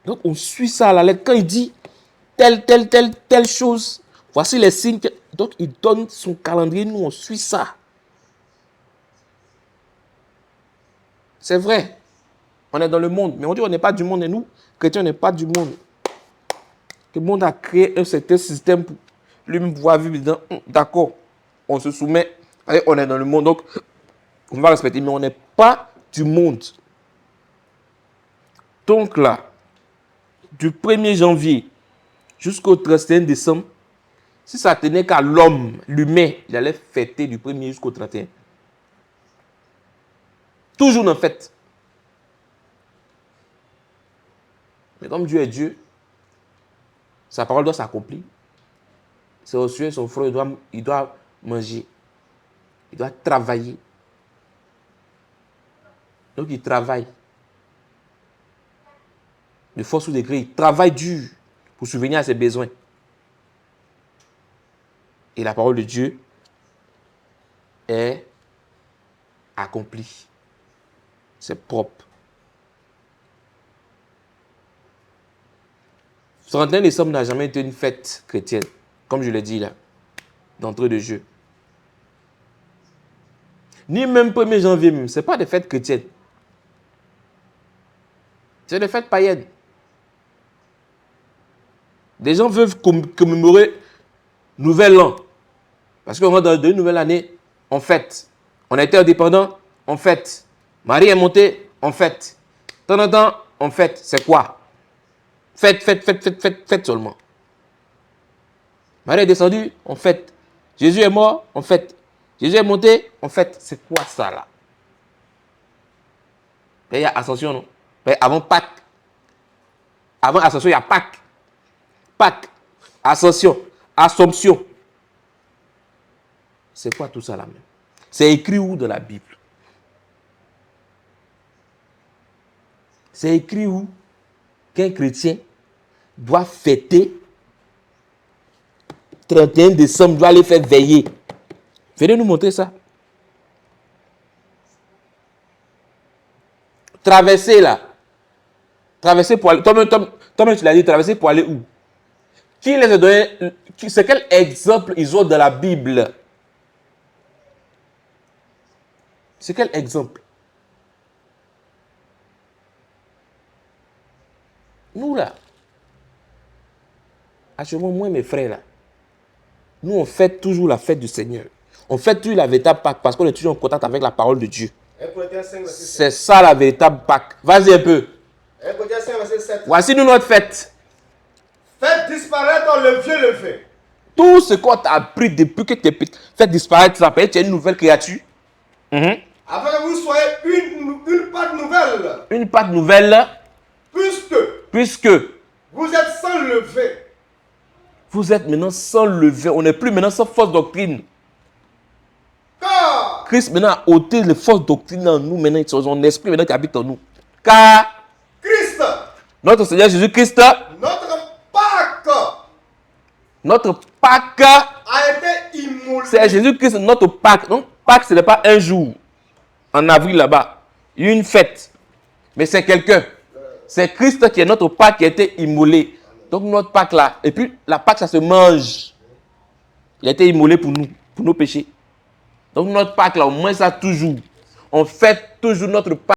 Donc, on suit ça à la lettre. Quand il dit telle chose, voici les signes. Donc, il donne son calendrier. Nous, on suit ça. C'est vrai. On est dans le monde. Mais on dit qu'on n'est pas du monde. Et nous, chrétiens, on n'est pas du monde. Le monde a créé un certain système pour lui-même pouvoir vivre dedans. D'accord. On se soumet. Allez, on est dans le monde. Donc, on va respecter. Mais on n'est pas du monde. Donc là, du 1er janvier jusqu'au 31 décembre, si ça tenait qu'à l'homme, l'humain, il allait fêter du 1er jusqu'au 31. Toujours en fête. Mais comme Dieu est Dieu, sa parole doit s'accomplir. C'est au sujet, son frère, il doit manger. Il doit travailler. Donc il travaille. De force ou de gré, il travaille dur pour subvenir à ses besoins. Et la parole de Dieu est accomplie. C'est propre. 31 décembre n'a jamais été une fête chrétienne, comme je l'ai dit là, d'entrée de jeu. Ni même 1er janvier, ce n'est pas des fêtes chrétiennes. C'est des fêtes païennes. Des gens veulent commémorer Nouvel An. Parce qu'on rentre dans une nouvelle année, on fête. On a été indépendant, on fête. Marie est montée, on fête. De temps en temps, on fête. C'est quoi? Fête seulement. Marie est descendue, on fête. Jésus est mort, on fête. Jésus est monté, on fête. C'est quoi ça là? Il y a Ascension, non? Avant Pâques. Avant Ascension, il y a Pâques. Pâques, Ascension, Assomption. C'est quoi tout ça là même? C'est écrit où dans la Bible? C'est écrit où qu'un chrétien doit fêter 31 décembre, doit aller faire veiller. Venez nous montrer ça. Traverser là. Traverser pour aller. Toi-même, tu l'as dit, traverser pour aller où? Qui les a donné? C'est quel exemple ils ont dans la Bible? C'est quel exemple? Nous là, actuellement, moi et mes frères là, nous on fête toujours la fête du Seigneur. On fête toujours la véritable Pâque parce qu'on est toujours en contact avec la parole de Dieu. C'est ça la véritable Pâque. Vas-y un peu. Voici nous notre fête. Faites disparaître le vieux levain. Tout ce qu'on t'a appris depuis que tu es petit, faites disparaître ça. Tu es une nouvelle créature. Afin que vous soyez une Pâque nouvelle. Une Pâque nouvelle. Puisque vous êtes sans levain. Vous êtes maintenant sans levain. On n'est plus maintenant sans fausse doctrine. Car Christ maintenant a ôté les fausses doctrines en nous. Maintenant, c'est son esprit maintenant qui habite en nous. Car Christ, notre Seigneur Jésus-Christ, notre Pâque a été immolé. C'est Jésus-Christ, notre Pâque. Donc, Pâque, ce n'est pas un jour. En avril, là-bas. Il y a une fête. Mais c'est quelqu'un. C'est Christ qui est notre Pâque qui a été immolé. Donc, notre Pâque, là. Et puis, la Pâque, ça se mange. Il a été immolé pour nous, pour nos péchés. Donc, notre Pâque, là, au moins ça toujours. On fête toujours notre Pâque.